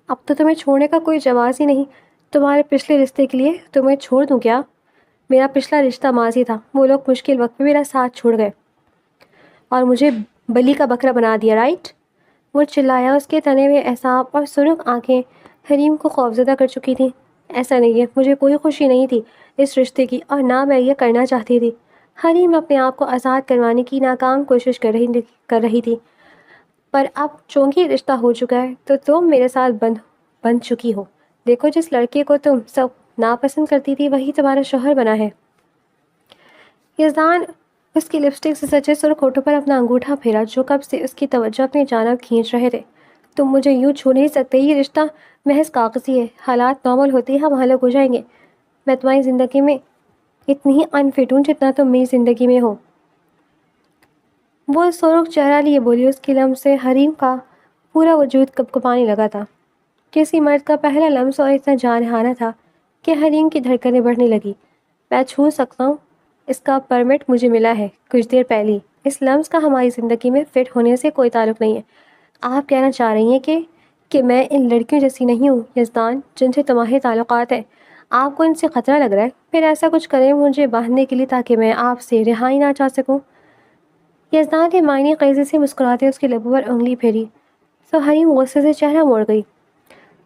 اب تو تمہیں چھوڑنے کا کوئی جواز ہی نہیں، تمہارے پچھلے رشتے کے لیے تمہیں چھوڑ دوں کیا؟ میرا پچھلا رشتہ ماضی تھا، وہ لوگ مشکل وقت میں میرا ساتھ چھوڑ گئے اور مجھے بلی کا بکرا بنا دیا، رائٹ؟ وہ چلایا۔ اس کے تنے ہوئے اعصاب اور سرخ آنکھیں حریم کو خوفزدہ کر چکی تھیں۔ ایسا نہیں ہے، مجھے کوئی خوشی نہیں تھی اس رشتے کی، اور نہ میں یہ کرنا چاہتی تھی۔ حریم اپنے آپ کو آزاد کروانے کی ناکام کوشش کر رہی تھی، پر اب چونکہ رشتہ ہو چکا ہے تو تم میرے ساتھ بن چکی ہو۔ دیکھو، جس لڑکے کو تم سب ناپسند کرتی تھی وہی تمہارا شوہر بنا ہے۔ یزدان اس کی لپسٹک سے سجے سرخ ہونٹوں پر اپنا انگوٹھا پھیرا جو کب سے اس کی توجہ اپنی جانب کھینچ رہے تھے۔ تم مجھے یوں چھو نہیں سکتے، یہ رشتہ محض کاغذی ہے، حالات نارمل ہوتے ہی ہم الگ ہو جائیں گے۔ میں تمہاری زندگی میں اتنی ہی انفٹ ہوں جتنا تم میری زندگی میں ہو۔ وہ سرخ چہرہ لیے بولی۔ اس کے لمس سے حریم کا پورا وجود کپکپانے لگا تھا۔ کسی مرد کا پہلا لمس اور اتنا جارحانہ تھا کہ حریم کی دھڑکنیں بڑھنے لگی۔ میں چھو سکتا ہوں، اس کا پرمٹ مجھے ملا ہے کچھ دیر پہلے۔ اس لمس کا ہماری زندگی میں فٹ ہونے سے کوئی تعلق نہیں ہے۔ آپ کہنا چاہ رہی ہیں کہ میں ان لڑکیوں جیسی نہیں ہوں یزدان جن سے تمہارے تعلقات ہیں؟ آپ کو ان سے خطرہ لگ رہا ہے؟ پھر ایسا کچھ کریں مجھے باندھنے کے لیے تاکہ میں آپ سے رہائی نہ چاہ سکوں۔ یزدان نے معنی خیزی سے مسکراتے اس کے لبوں پر انگلی پھیری تو حریم غصے سے چہرہ موڑ گئی۔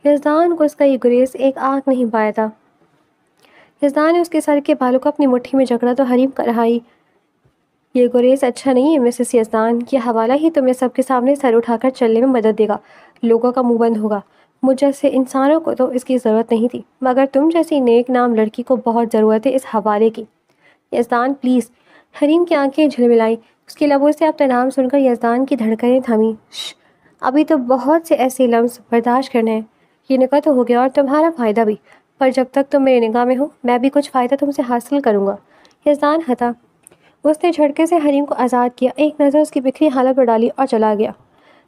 یزدان کو اس کا یہ گریز ایک آنکھ نہیں پایا تھا۔ یزدان نے اس کے سر کے بالوں کو اپنی مٹھی میں جکڑا تو حریم کا رہائی، یہ گریز اچھا نہیں ہے مسز یزدان، یہ حوالہ ہی تمہیں سب کے سامنے سر اٹھا کر چلنے میں مدد دے گا، لوگوں کا منہ بند ہوگا۔ مجھ جیسے انسانوں کو تو اس کی ضرورت نہیں تھی، مگر تم جیسی نیک نام لڑکی کو بہت ضرورت ہے اس حوالے کی۔ یزدان پلیز۔ حریم کی آنکھیں جھلملائی۔ اس کے لبوں سے اپنا نام سن کر یزدان کی دھڑکنیں تھمی۔ ابھی تو بہت سے ایسے لمس برداشت کرنے ہیں، یہ نکاح تو ہو گیا اور تمہارا فائدہ بھی، پر جب تک تم میرے نگاہ میں ہو میں بھی کچھ فائدہ تم سے حاصل کروں گا۔ یزدان ہتا۔ اس نے جھٹکے سے حریم کو آزاد کیا، ایک نظر اس کی بکھری حالت پر ڈالی اور چلا گیا۔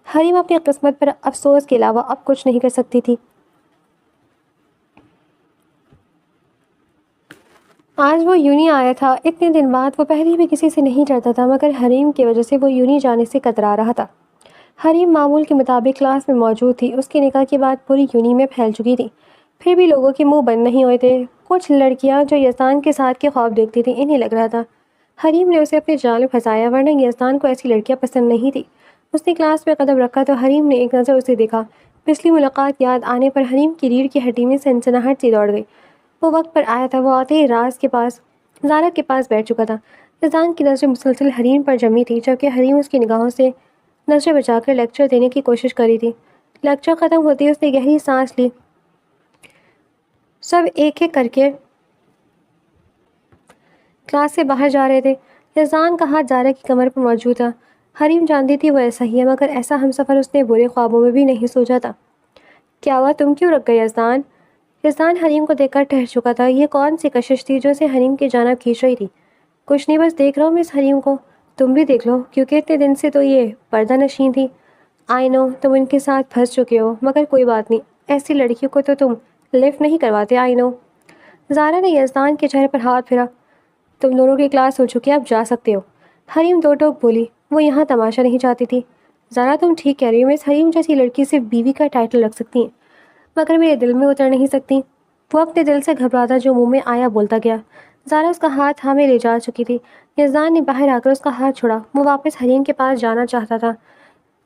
حریم اپنی قسمت پر افسوس کے علاوہ اب کچھ نہیں کر سکتی تھی۔ آج وہ یونی آیا تھا، اتنے دن بعد۔ وہ پہلے بھی کسی سے نہیں ڈرتا تھا مگر حریم کی وجہ سے وہ یونی جانے سے کترا رہا تھا۔ حریم معمول کے مطابق کلاس میں موجود تھی، اس کے نکاح کی بات پوری یونی میں پھیل چکی تھی، پھر بھی لوگوں کے منہ بند نہیں ہوئے تھے۔ کچھ لڑکیاں جو یزدان کے ساتھ کے خواب دیکھتی تھیں انہیں لگ رہا تھا حریم نے اسے اپنے جانب پھنسایا، ورنہ یزدان کو ایسی لڑکیاں پسند نہیں تھی۔ اس نے کلاس میں قدم رکھا تو حریم نے ایک نظر اسے دیکھا۔ پچھلی ملاقات یاد آنے پر حریم کی ریڑھ کی ہڈی میں سنسناہٹ سی دوڑ گئی۔ وہ وقت پر آیا تھا، وہ آتے ہی زارا کے پاس بیٹھ چکا تھا۔ یزدان کی نظریں مسلسل حریم پر جمی تھی، جبکہ حریم اس کی نگاہوں سے نظریں بچا کر لیکچر دینے کی کوشش کر رہی تھی۔ لیکچر ختم ہوتے ہی اس نے گہری سانس لی۔ سب ایک ایک کر کے کلاس سے باہر جا رہے تھے۔ یزدان کا ہاتھ زارا کی کمر پر موجود تھا۔ حریم جانتی تھی وہ ایسا ہی ہے، مگر ایسا ہمسفر اس نے برے خوابوں میں بھی نہیں سوچا تھا۔ کیا ہوا، تم کیوں رک گئے یزدان؟ یزدان حریم کو دیکھ کر ٹھہر چکا تھا۔ یہ کون سی کشش تھی جو اسے حریم کی جانب کھینچ رہی تھی؟ کچھ نہیں، بس دیکھ رہا ہوں مس حریم کو، تم بھی دیکھ لو، کیونکہ اتنے دن سے تو یہ پردہ نشین تھی۔ آئی نو تم ان کے ساتھ پھنس چکے ہو، مگر کوئی بات نہیں، ایسی لڑکیوں کو تو تم لفٹ نہیں کرواتے۔ آئی نو۔ زارا نے یزدان کے چہرے پر ہاتھ پھیرا۔ تم دونوں کی کلاس ہو چکی ہے، اب جا سکتے ہو۔ حریم دو ٹوک بولی، وہ یہاں تماشا نہیں چاہتی تھی۔ زارا تم ٹھیک کہہ رہی ہو، مس حریم جیسی لڑکی صرف بیوی کا ٹائٹل رکھ سکتی ہیں، مگر میرے دل میں اتر نہیں سکتی۔ وہ اپنے دل سے گھبراتا جو منہ میں آیا بولتا گیا۔ زارا اس کا ہاتھ تھامے لے جا چکی تھی۔ یزدان نے باہر آ کر اس کا ہاتھ چھوڑا۔ وہ واپس حریم کے پاس جانا چاہتا تھا،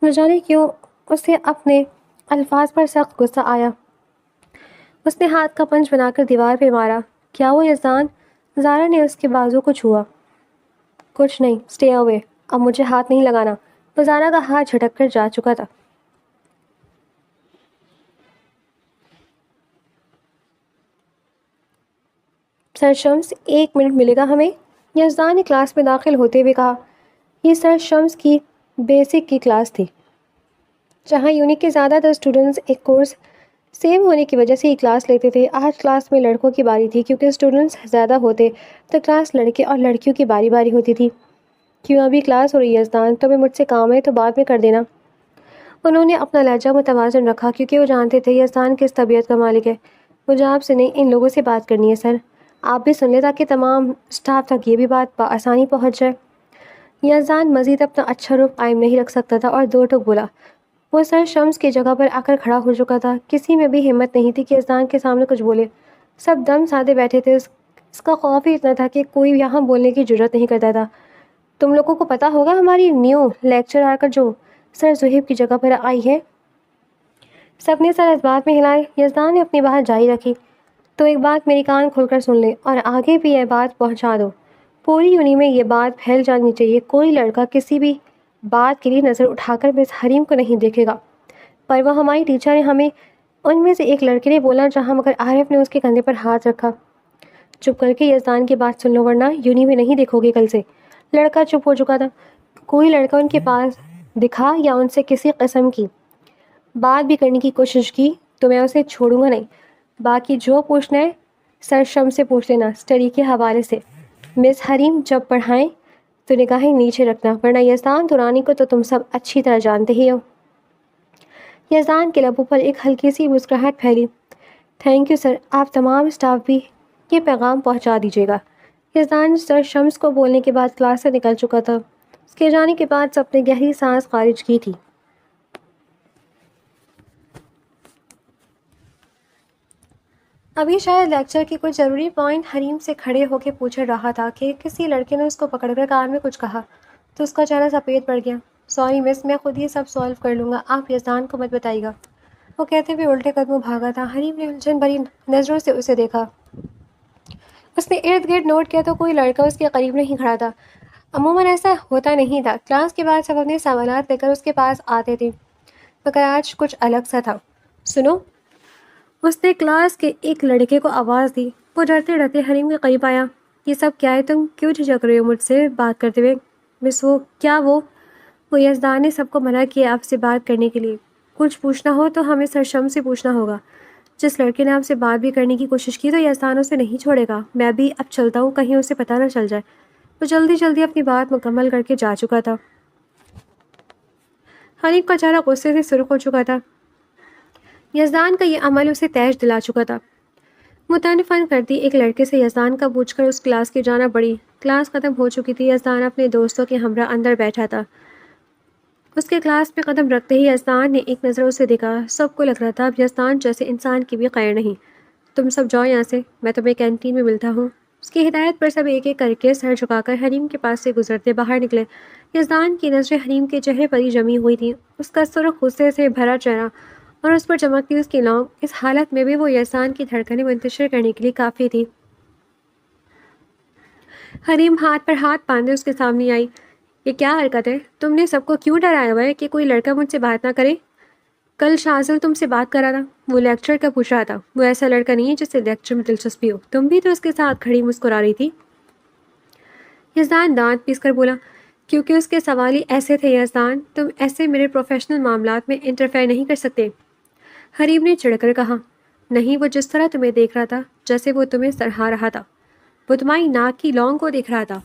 نہ جانے کیوں اسے اپنے الفاظ پر سخت غصہ آیا۔ اس نے ہاتھ کا پنچ بنا کر دیوار پہ مارا۔ کیا وہ یزدان؟ زارا نے اس کے بازو کو چھوا۔ کچھ نہیں، اسٹے اوے، اب مجھے ہاتھ نہیں لگانا۔ وہ زارا کا ہاتھ جھٹک کر جا چکا تھا۔ سر شمس، 1 منٹ ملے گا ہمیں؟ یزدان نے کلاس میں داخل ہوتے ہوئے کہا۔ یہ سر شمس کی بیسک کی کلاس تھی، جہاں یونی کے زیادہ تر اسٹوڈنٹس ایک کورس سیم ہونے کی وجہ سے ہی کلاس لیتے تھے۔ آج کلاس میں لڑکوں کی باری تھی، کیونکہ اسٹوڈنٹس زیادہ ہوتے تو کلاس لڑکے اور لڑکیوں کی باری باری ہوتی تھی۔ کیوں ابھی کلاس ہو رہی ہے یزدان؟ تمہیں مجھ سے کام ہے تو بعد میں کر دینا۔ انہوں نے اپنا لہجہ متوازن رکھا، کیونکہ وہ جانتے تھے یزدان کس طبیعت کا مالک ہے۔ مجھے آپ سے نہیں ان لوگوں سے بات کرنی ہے سر. آپ بھی سن لیں تاکہ تمام اسٹاف تک یہ بھی بات بآسانی پہنچ جائے. یزدان مزید اپنا اچھا روپ قائم نہیں رکھ سکتا تھا اور دو ٹوک بولا. وہ سر شمس کی جگہ پر آ کر کھڑا ہو چکا تھا. کسی میں بھی ہمت نہیں تھی کہ یزدان کے سامنے کچھ بولے. سب دم سادے بیٹھے تھے. اس کا خوف ہی اتنا تھا کہ کوئی یہاں بولنے کی جرت نہیں کرتا تھا. تم لوگوں کو پتا ہوگا ہماری نیو لیکچر آ کر جو سر زہیب کی جگہ پر آئی ہے. سب نے سر اس بات میں ہلائے. یزدان نے اپنی بات جاری رکھی. تو ایک بات میری کان کھول کر سن لے اور آگے بھی یہ بات پہنچا دو. پوری یونی میں یہ بات پھیل جانی چاہیے. کوئی لڑکا کسی بھی بات کے لیے نظر اٹھا کر مس حریم کو نہیں دیکھے گا. پر وہ ہماری ٹیچر نے ہمیں ان میں سے ایک لڑکے نے بولا جہاں مگر عارف نے اس کے کندھے پر ہاتھ رکھا. چپ کر کے یزدان کی بات سن لو ورنہ یونی میں نہیں دیکھو گے کل سے. لڑکا چپ ہو چکا تھا. کوئی لڑکا ان کے پاس دکھا یا ان سے کسی قسم کی بات بھی کرنے کی کوشش کی تو میں اسے چھوڑوں گا نہیں. باقی جو پوچھنا ہے سر شمس سے پوچھ لینا اسٹڈی کے حوالے سے. مس حریم جب پڑھائیں تو نگاہیں نیچے رکھنا ورنہ یزدان دورانی کو تو تم سب اچھی طرح جانتے ہی ہو. یزدان کے لبوں پر ایک ہلکی سی مسکراہٹ پھیلی. Thank you sir. آپ تمام اسٹاف بھی یہ پیغام پہنچا دیجیے گا. یزدان سر شمس کو بولنے کے بعد کلاس سے نکل چکا تھا. اس کے جانے کے بعد سب نے گہری سانس خارج کی تھی. ابھی شاید لیکچر کی کوئی ضروری پوائنٹ حریم سے کھڑے ہو کے پوچھ رہا تھا کہ کسی لڑکے نے اس کو پکڑ کر کان میں کچھ کہا تو اس کا چہرہ سفید پڑ گیا. سوری مس، میں خود یہ سب سالو کر لوں گا. آپ یزدان کو مت بتائیے گا. وہ کہتے ہوئے الٹے قدموں بھاگا تھا. حریم نے الجھن بھری نظروں سے اسے دیکھا. اس نے ارد گرد نوٹ کیا تو کوئی لڑکا اس کے قریب نہیں کھڑا تھا. عموماً ایسا ہوتا نہیں تھا. کلاس کے بعد سب اپنے سوالات لے کر اس کے پاس آتے تھے مگر آج کچھ الگ سا تھا. سنو، اس نے کلاس کے ایک لڑکے کو آواز دی. وہ ڈرتے ڈرتے حریم کے قریب آیا. یہ سب کیا ہے؟ تم کیوں جھجک رہے ہو مجھ سے بات کرتے ہوئے؟ مس وہ یزدان نے سب کو منع کیا آپ سے بات کرنے کے لیے. کچھ پوچھنا ہو تو ہمیں سر شمس سے پوچھنا ہوگا. جس لڑکے نے آپ سے بات بھی کرنے کی کوشش کی تو یزدان اسے نہیں چھوڑے گا. میں بھی اب چلتا ہوں، کہیں اسے پتہ نہ چل جائے. وہ جلدی جلدی اپنی بات مکمل کر کے جا چکا تھا. حریم کا چہرہ غصے سے سرخ ہو چکا تھا. یزدان کا یہ عمل اسے تیش دلا چکا تھا. متنفر کرتی ایک لڑکے سے یزدان کا پوچھ کر اس کلاس کی جانا پڑی. کلاس ختم ہو چکی تھی. یزدان اپنے دوستوں کے ہمراہ اندر بیٹھا تھا. اس کے کلاس میں قدم رکھتے ہی یزدان نے ایک نظر اسے دیکھا. سب کو لگ رہا تھا اب یزدان جیسے انسان کی بھی خیر نہیں. تم سب جاؤ یہاں سے، میں تمہیں کینٹین میں ملتا ہوں. اس کی ہدایت پر سب ایک ایک کر کے سر جھکا کر حریم کے پاس سے گزرتے باہر نکلے. یزدان کی نظریں حریم کے چہرے پر ہی جمی ہوئی تھیں. اس کا سرخ غصے سے بھرا چہرہ اور اس پر چمکتی اس کی لونگ. اس حالت میں بھی وہ یزدان کی دھڑکنیں منتشر کرنے کے لیے کافی تھی. حریم ہاتھ پر ہاتھ باندھے اس کے سامنے آئی. یہ کیا حرکت ہے؟ تم نے سب کو کیوں ڈرایا ہوا ہے کہ کوئی لڑکا مجھ سے بات نہ کرے؟ کل شازل تم سے بات کرا تھا. وہ لیکچر کا پوچھ رہا تھا. وہ ایسا لڑکا نہیں ہے جسے لیکچر میں دلچسپی ہو. تم بھی تو اس کے ساتھ کھڑی مسکرا رہی تھی. یزدان دانت پیس کر بولا. کیونکہ اس کے سوال ہی ایسے تھے یزدان. تم ایسے میرے پروفیشنل معاملات میں انٹرفیئر نہیں کر سکتے. حریم نے چڑھ کر کہا. نہیں، وہ جس طرح تمہیں دیکھ رہا تھا جیسے وہ تمہیں سراہ رہا تھا. وہ تمہاری ناک کی لونگ کو دیکھ رہا تھا.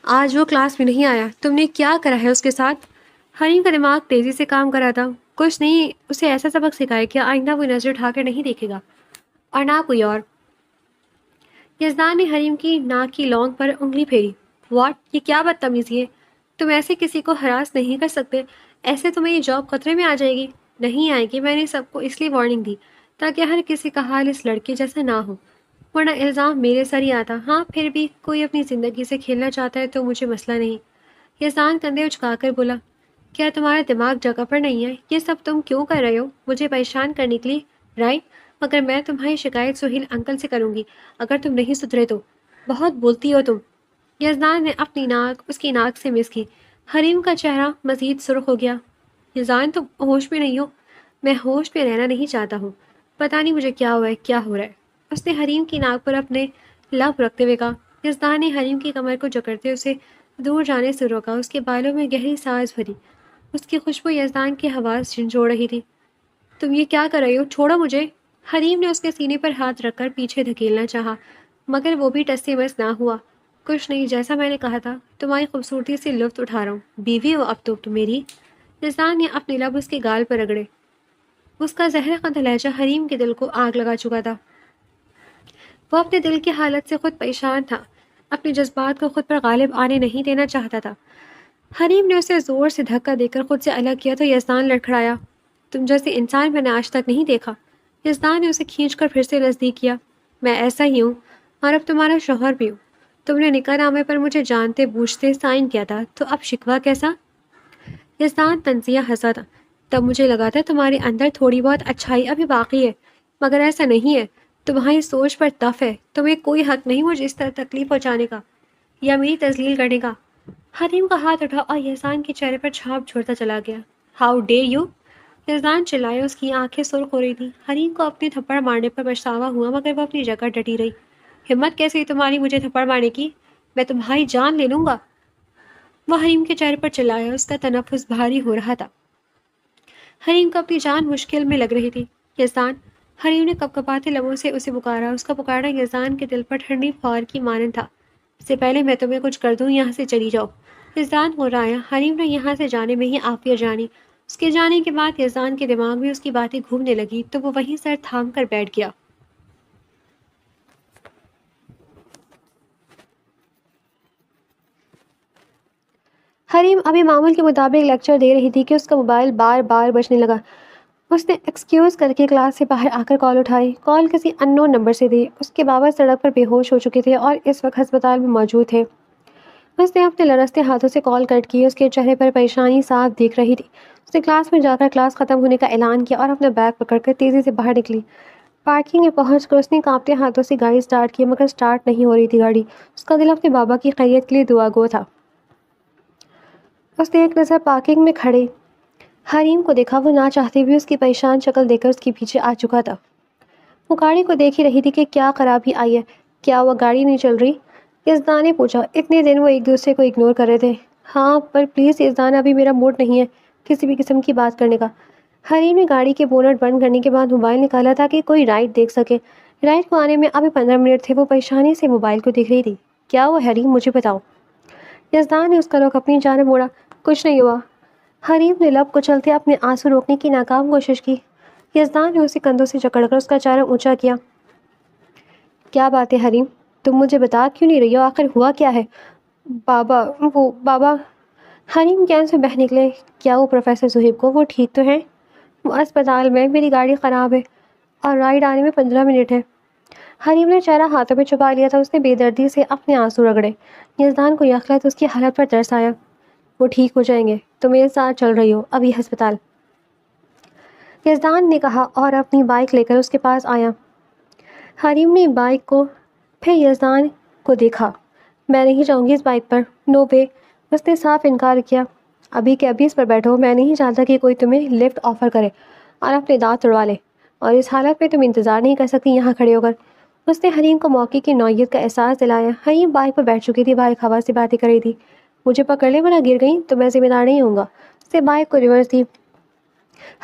آج وہ کلاس میں نہیں آیا. تم نے کیا کرا ہے اس کے ساتھ؟ حریم کا دماغ تیزی سے کام کر رہا تھا. کچھ نہیں، اسے ایسا سبق سکھایا کہ آئندہ وہ نظر اٹھا کر نہیں دیکھے گا اور نہ کوئی اور. یزدان نے حریم کی ناک کی لونگ پر انگلی پھیری. واٹ؟ یہ کیا بدتمیزی ہے؟ تم ایسے کسی کو ہراس نہیں کر سکتے. ایسے تمہیں یہ جاب خطرے میں آ جائے گی. نہیں آئے گی. میں نے سب کو اس لیے وارننگ دی تاکہ ہر کسی کا حال اس لڑکے جیسا نہ ہو، ورنہ الزام میرے سر ہی آتا. ہاں پھر بھی کوئی اپنی زندگی سے کھیلنا چاہتا ہے تو مجھے مسئلہ نہیں. یزدان کندھے اچکا کر بولا. کیا تمہارا دماغ جگہ پر نہیں ہے؟ یہ سب تم کیوں کر رہے ہو؟ مجھے پریشان کرنے کے لیے، رائٹ؟ مگر میں تمہاری شکایت سہیل انکل سے کروں گی اگر تم نہیں سدھرے تو. بہت بولتی ہو تم. یزدان نے اپنی ناک اس کی ناک سے مس کی. حریم کا چہرہ مزید سرخ ہو گیا. یزدان تم ہوش میں نہیں ہو؟ میں ہوش میں رہنا نہیں چاہتا ہوں. پتہ نہیں مجھے کیا ہوا ہے، کیا ہو رہا ہے. اس نے حریم کی ناک پر اپنے لب رکھتے ہوئے کہا. یزدان نے حریم کی کمر کو جکڑتے اسے دور جانے سے روکا. اس کے بالوں میں گہری سانس بھری. اس کی خوشبو یزدان کی حواس جھنجھوڑ رہی تھی. تم یہ کیا کر رہی ہو؟ چھوڑو مجھے. حریم نے اس کے سینے پر ہاتھ رکھ کر پیچھے دھکیلنا چاہا مگر وہ بھی ٹس سے مس نہ ہوا. کچھ نہیں، جیسا میں نے کہا تھا تمہاری خوبصورتی سے لطف اٹھا رہا ہوں. بیوی ہو اب تو تم میری. یزدان نے اپنے لب اس کے گال پر رگڑے. اس کا زہر قند لہجہ حریم کے دل کو آگ لگا چکا تھا۔ وہ اپنے دل کی حالت سے خود پریشان تھا، اپنے جذبات کو خود پر غالب آنے نہیں دینا چاہتا تھا۔ حریم نے اسے زور سے دھکا دے کر خود سے الگ کیا تو یزدان لڑکھڑایا۔ تم جیسے انسان میں نے آج تک نہیں دیکھا۔ یزدان نے اسے کھینچ کر پھر سے نزدیک کیا۔ میں ایسا ہی ہوں اور اب تمہارا شوہر بھی ہوں۔ تم نے نکاح نامے پر مجھے جانتے بوجھتے سائن کیا تھا، تو اب شکوہ کیسا؟ یزدان طنزیہ ہنسا تھا۔ تب مجھے لگا تھا تمہارے اندر تھوڑی بہت اچھائی ابھی باقی ہے، مگر ایسا نہیں ہے۔ تمہاری سوچ پر تف ہے، تمہیں کوئی حق نہیں مجھے اس طرح تکلیف پہنچانے کا یا میری تذلیل کرنے کا۔ حریم کا ہاتھ اٹھا اور یزدان کے چہرے پر چھاپ چھوڑتا چلا گیا۔ How day you! یزدان چلایا، اس کی آنکھیں سرخ ہو رہی تھیں۔ حریم کو اپنے تھپڑ مارنے پر پچھتاوا ہوا، مگر وہ اپنی جگہ ڈٹی رہی۔ ہمت کیسے ہوئی تمہاری مجھے تھپڑ مارنے کی؟ میں تمہاری جان لے لوں گا! وہ حریم کے چہرے پر چلایا، اس کا تنفس بھاری ہو رہا تھا۔ حریم کو اپنی جان مشکل میں لگ رہی تھی۔ یزدان! حریم نے کپکپاتے لبوں سے اسے پکارا۔ اس کا پکارنا یزدان کے دل پر ٹھنڈی پھوار کی مانند تھا۔ اس سے پہلے میں تمہیں کچھ کر دوں، یہاں سے چلی جاؤ۔ یزدان غرایا۔ حریم نے یہاں سے جانے میں ہی عافیت جانی۔ اس کے جانے کے بعد یزدان کے دماغ میں اس کی باتیں گھومنے لگی تو وہ وہیں سر تھام کر بیٹھ گیا۔ حریم ابھی معمول کے مطابق لیکچر دے رہی تھی کہ اس کا موبائل بار بار بجنے لگا۔ اس نے ایکسکیوز کر کے کلاس سے باہر آ کر کال اٹھائی۔ کال کسی ان نون نمبر سے تھی۔ اس کے بابا سڑک پر بے ہوش ہو چکے تھے اور اس وقت ہسپتال میں موجود تھے۔ اس نے اپنے لرزتے ہاتھوں سے کال کٹ کی۔ اس کے چہرے پر پریشانی صاف دکھ رہی تھی۔ اس نے کلاس میں جا کر کلاس ختم ہونے کا اعلان کیا اور اپنا بیگ پکڑ کر تیزی سے باہر نکلی۔ پارکنگ میں پہنچ کر اس نے کانپتے ہاتھوں سے گاڑی سٹارٹ کی، مگر سٹارٹ نہیں ہو رہی تھی گاڑی۔ اس کا دل اپنے بابا کی خیریت کے لیے دعا گو تھا۔ اس نے ایک نظر پارکنگ میں کھڑے حریم کو دیکھا۔ وہ نہ چاہتے بھی اس کی پریشان شکل دیکھ کر اس کے پیچھے آ چکا تھا۔ وہ گاڑی کو دیکھ ہی رہی تھی کہ کیا خرابی آئی ہے۔ کیا وہ گاڑی نہیں چل رہی؟ یزدان نے پوچھا۔ اتنے دن وہ ایک دوسرے کو اگنور کر رہے تھے۔ ہاں پر پلیز یزدان، ابھی میرا موڈ نہیں ہے کسی بھی قسم کی بات کرنے کا۔ حریم نے گاڑی کے بونٹ بند کرنے کے بعد موبائل نکالا تاکہ کوئی رائڈ دیکھ سکے۔ رائڈ کو آنے میں ابھی 15 منٹ تھے۔ وہ پریشانی سے موبائل کو دیکھ رہی تھی۔ کیا وہ حریم، مجھے بتاؤ۔ یزدان نے اس کا رخ اپنی جانب موڑا۔ کچھ نہیں ہوا۔ حریم نے لب کچلتے اپنے آنسو روکنے کی ناکام کوشش کی۔ یزدان نے اسے کندھوں سے جکڑ کر اس کا چہرہ اونچا کیا۔ کیا بات ہے حریم، تم مجھے بتا کیوں نہیں رہی ہو؟ آخر ہوا کیا ہے؟ بابا حریم کین سے بہہ نکلے۔ کیا وہ پروفیسر زہیب کو؟ وہ ٹھیک تو ہیں؟ وہ اسپتال میں، میری گاڑی خراب ہے اور رائڈ آنے میں 15 منٹ ہے۔ حریم نے چہرہ ہاتھوں میں چھپا لیا تھا۔ اس نے بے دردی سے اپنے آنسو رگڑے۔ یزدان کو یخلت اس کی حالت پر ترس آیا۔ وہ ٹھیک ہو جائیں گے، تم میرے ساتھ چل رہی ہو ابھی ہسپتال، یزدان نے کہا اور اپنی بائک لے کر اس کے پاس آیا۔ حریم نے بائک کو پھر یزدان کو دیکھا۔ میں نہیں جاؤں گی اس بائک پر، نو وے۔ اس نے صاف انکار کیا۔ ابھی کے ابھی اس پر بیٹھو، میں نہیں چاہتا کہ کوئی تمہیں لفٹ آفر کرے اور اپنے دانت توڑوا لے، اور اس حالت میں تم انتظار نہیں کر سکتی یہاں کھڑے ہو کر۔ اس نے حریم کو موقع کی نوعیت کا احساس دلایا۔ حریم بائک پر بیٹھ چکی تھی، بائک ہوا سے باتیں کر رہی تھی۔ مجھے پکڑ لے ورنہ گر گئی تو میں ذمہ دار نہیں ہوں گا۔ اس نے بائک کو ریورس دی۔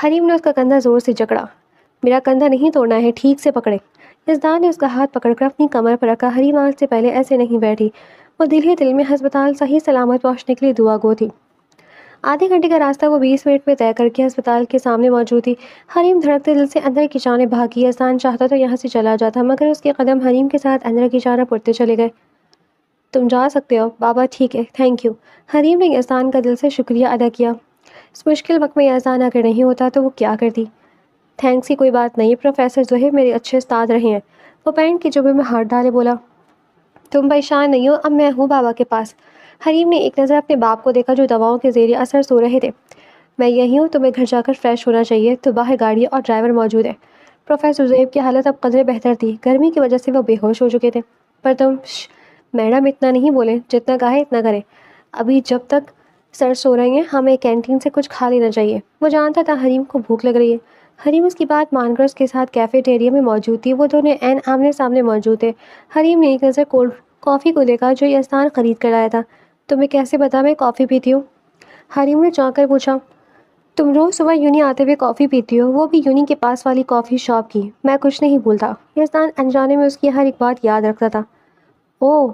حریم نے اس کا کندھا زور سے جکڑا۔ میرا کندھا نہیں توڑنا ہے، ٹھیک سے پکڑے۔ یزدان نے اس کا ہاتھ پکڑ کر اپنی کمر پر رکھا۔ حریم آج سے پہلے ایسے نہیں بیٹھی۔ وہ دل ہی دل میں ہسپتال صحیح سلامت پہنچنے کے لیے دعا گو تھی۔ آدھے گھنٹے کا راستہ وہ 20 منٹ میں طے کر کے ہسپتال کے سامنے موجود تھی۔ حریم دھڑکتے دل سے اندر کی جانب بھاگی۔ یزدان چاہتا تو یہاں سے چلا جاتا، مگر اس کے قدم حریم کے ساتھ اندر کی جانب اڑتے چلے گئے۔ تم جا سکتے ہو بابا، ٹھیک ہے، تھینک یو۔ حریم نے یزدان کا دل سے شکریہ ادا کیا۔ اس مشکل وقت میں یزدان اگر نہیں ہوتا تو وہ کیا کرتی؟ تھینکس کی کوئی بات نہیں، پروفیسر زہیب میرے اچھے استاد رہے ہیں۔ وہ پینٹ کی جبے میں ہاتھ ڈالے بولا۔ تم پریشان نہیں ہو، اب میں ہوں بابا کے پاس۔ حریم نے ایک نظر اپنے باپ کو دیکھا جو دواؤں کے زیر اثر سو رہے تھے۔ میں یہی ہوں، تمہیں گھر جا کر فریش ہونا چاہیے، تو باہر گاڑی اور ڈرائیور موجود ہے۔ پروفیسر زہیب کی حالت اب قدرے بہتر تھی، گرمی کی وجہ سے وہ بے ہوش ہو چکے تھے۔ پر تم میڈم اتنا نہیں بولیں، جتنا کہا اتنا کریں۔ ابھی جب تک سر سو رہے ہیں ہمیں کینٹین سے کچھ کھا لینا چاہیے۔ وہ جانتا تھا حریم کو بھوک لگ رہی ہے۔ حریم اس کی بات مان کر اس کے ساتھ کیفیٹیریا میں موجود تھی۔ وہ دونوں عین آمنے سامنے موجود تھے۔ حریم نے ایک نظر کولڈ کافی کو دیکھا جو یزدان خرید کر لایا تھا۔ تمہیں کیسے پتا میں کافی پیتی ہوں؟ حریم نے چونک کر پوچھا۔ تم روز صبح یونی آتے ہوئے کافی پیتی ہو، وہ بھی یونی کے پاس والی کافی شاپ کی۔ میں کچھ نہیں بھولتا۔ یزدان انجانے میں اس کی ہر ایک بات یاد رکھتا تھا۔ اوہ،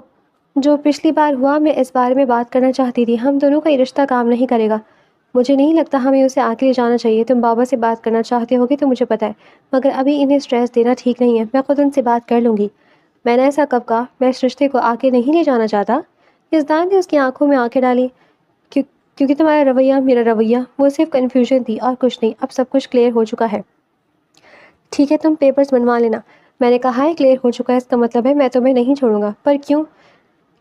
جو پچھلی بار ہوا میں اس بارے میں بات کرنا چاہتی تھی۔ ہم دونوں کا یہ رشتہ کام نہیں کرے گا۔ مجھے نہیں لگتا ہمیں اسے آگے لے جانا چاہیے. تم بابا سے بات کرنا چاہتے ہوگے تو مجھے پتہ ہے، مگر ابھی انہیں اسٹریس دینا ٹھیک نہیں ہے. میں خود ان سے بات کر لوں گی. میں نے ایسا کب کہا؟ میں اس رشتے کو آگے نہیں لے جانا چاہتا. یزدان نے اس کی آنکھوں میں آنکھیں ڈالی. کیونکہ تمہارا رویہ میرا رویہ، وہ صرف کنفیوژن تھی اور کچھ نہیں. اب سب کچھ کلیئر ہو چکا ہے. ٹھیک ہے، تم پیپرز بنوا لینا. میں نے کہا ہے کلیئر ہو چکا ہے، اس کا مطلب ہے میں تمہیں نہیں چھوڑوں گا. پر کیوں؟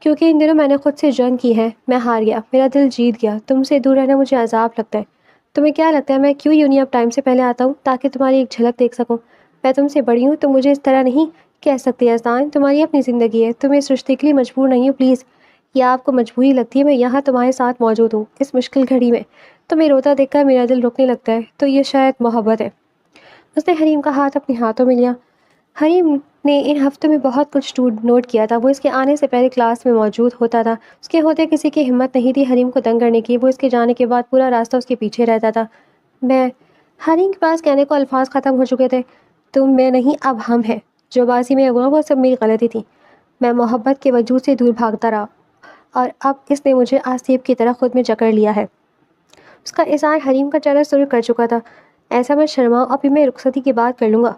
کیونکہ ان دنوں میں نے خود سے جنگ کی ہے. میں ہار گیا، میرا دل جیت گیا. تم سے دور رہنا مجھے عذاب لگتا ہے. تمہیں کیا لگتا ہے میں کیوں یونی اب ٹائم سے پہلے آتا ہوں؟ تاکہ تمہاری ایک جھلک دیکھ سکوں. میں تم سے بڑی ہوں، تم مجھے اس طرح نہیں کہہ سکتی. یزدان، تمہاری اپنی زندگی ہے، تم اس رشتے کے لیے مجبور نہیں ہو. پلیز، یا آپ کو مجبوری لگتی ہے میں یہاں تمہارے ساتھ موجود ہوں اس مشکل گھڑی میں؟ تمہیں روتا دیکھ کر میرا دل رکنے لگتا ہے. تو یہ شاید محبت ہے. اس نے حریم کا ہاتھ اپنے ہاتھوں میں لیا. حریم نے ان ہفتوں میں بہت کچھ نوٹ کیا تھا. وہ اس کے آنے سے پہلے کلاس میں موجود ہوتا تھا. اس کے ہوتے کسی کی ہمت نہیں تھی حریم کو تنگ کرنے کی. وہ اس کے جانے کے بعد پورا راستہ اس کے پیچھے رہتا تھا. میں حریم کے پاس کہنے کو الفاظ ختم ہو چکے تھے. تم میں نہیں، اب ہم ہیں. جو بازی میں ہوا وہ سب میری غلطی تھی. میں محبت کے وجود سے دور بھاگتا رہا اور اب اس نے مجھے آسیب کی طرح خود میں جکڑ لیا ہے. اس کا اظہار حریم کا چہرہ سرخ کر چکا تھا. ایسا میں شرماؤ، ابھی میں رخصتی کی بات کر لوں گا.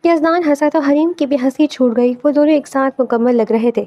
یزدان ہنسا تو حریم کی بھی ہنسی چھوٹ گئی. وہ دونوں ایک ساتھ مکمل لگ رہے تھے.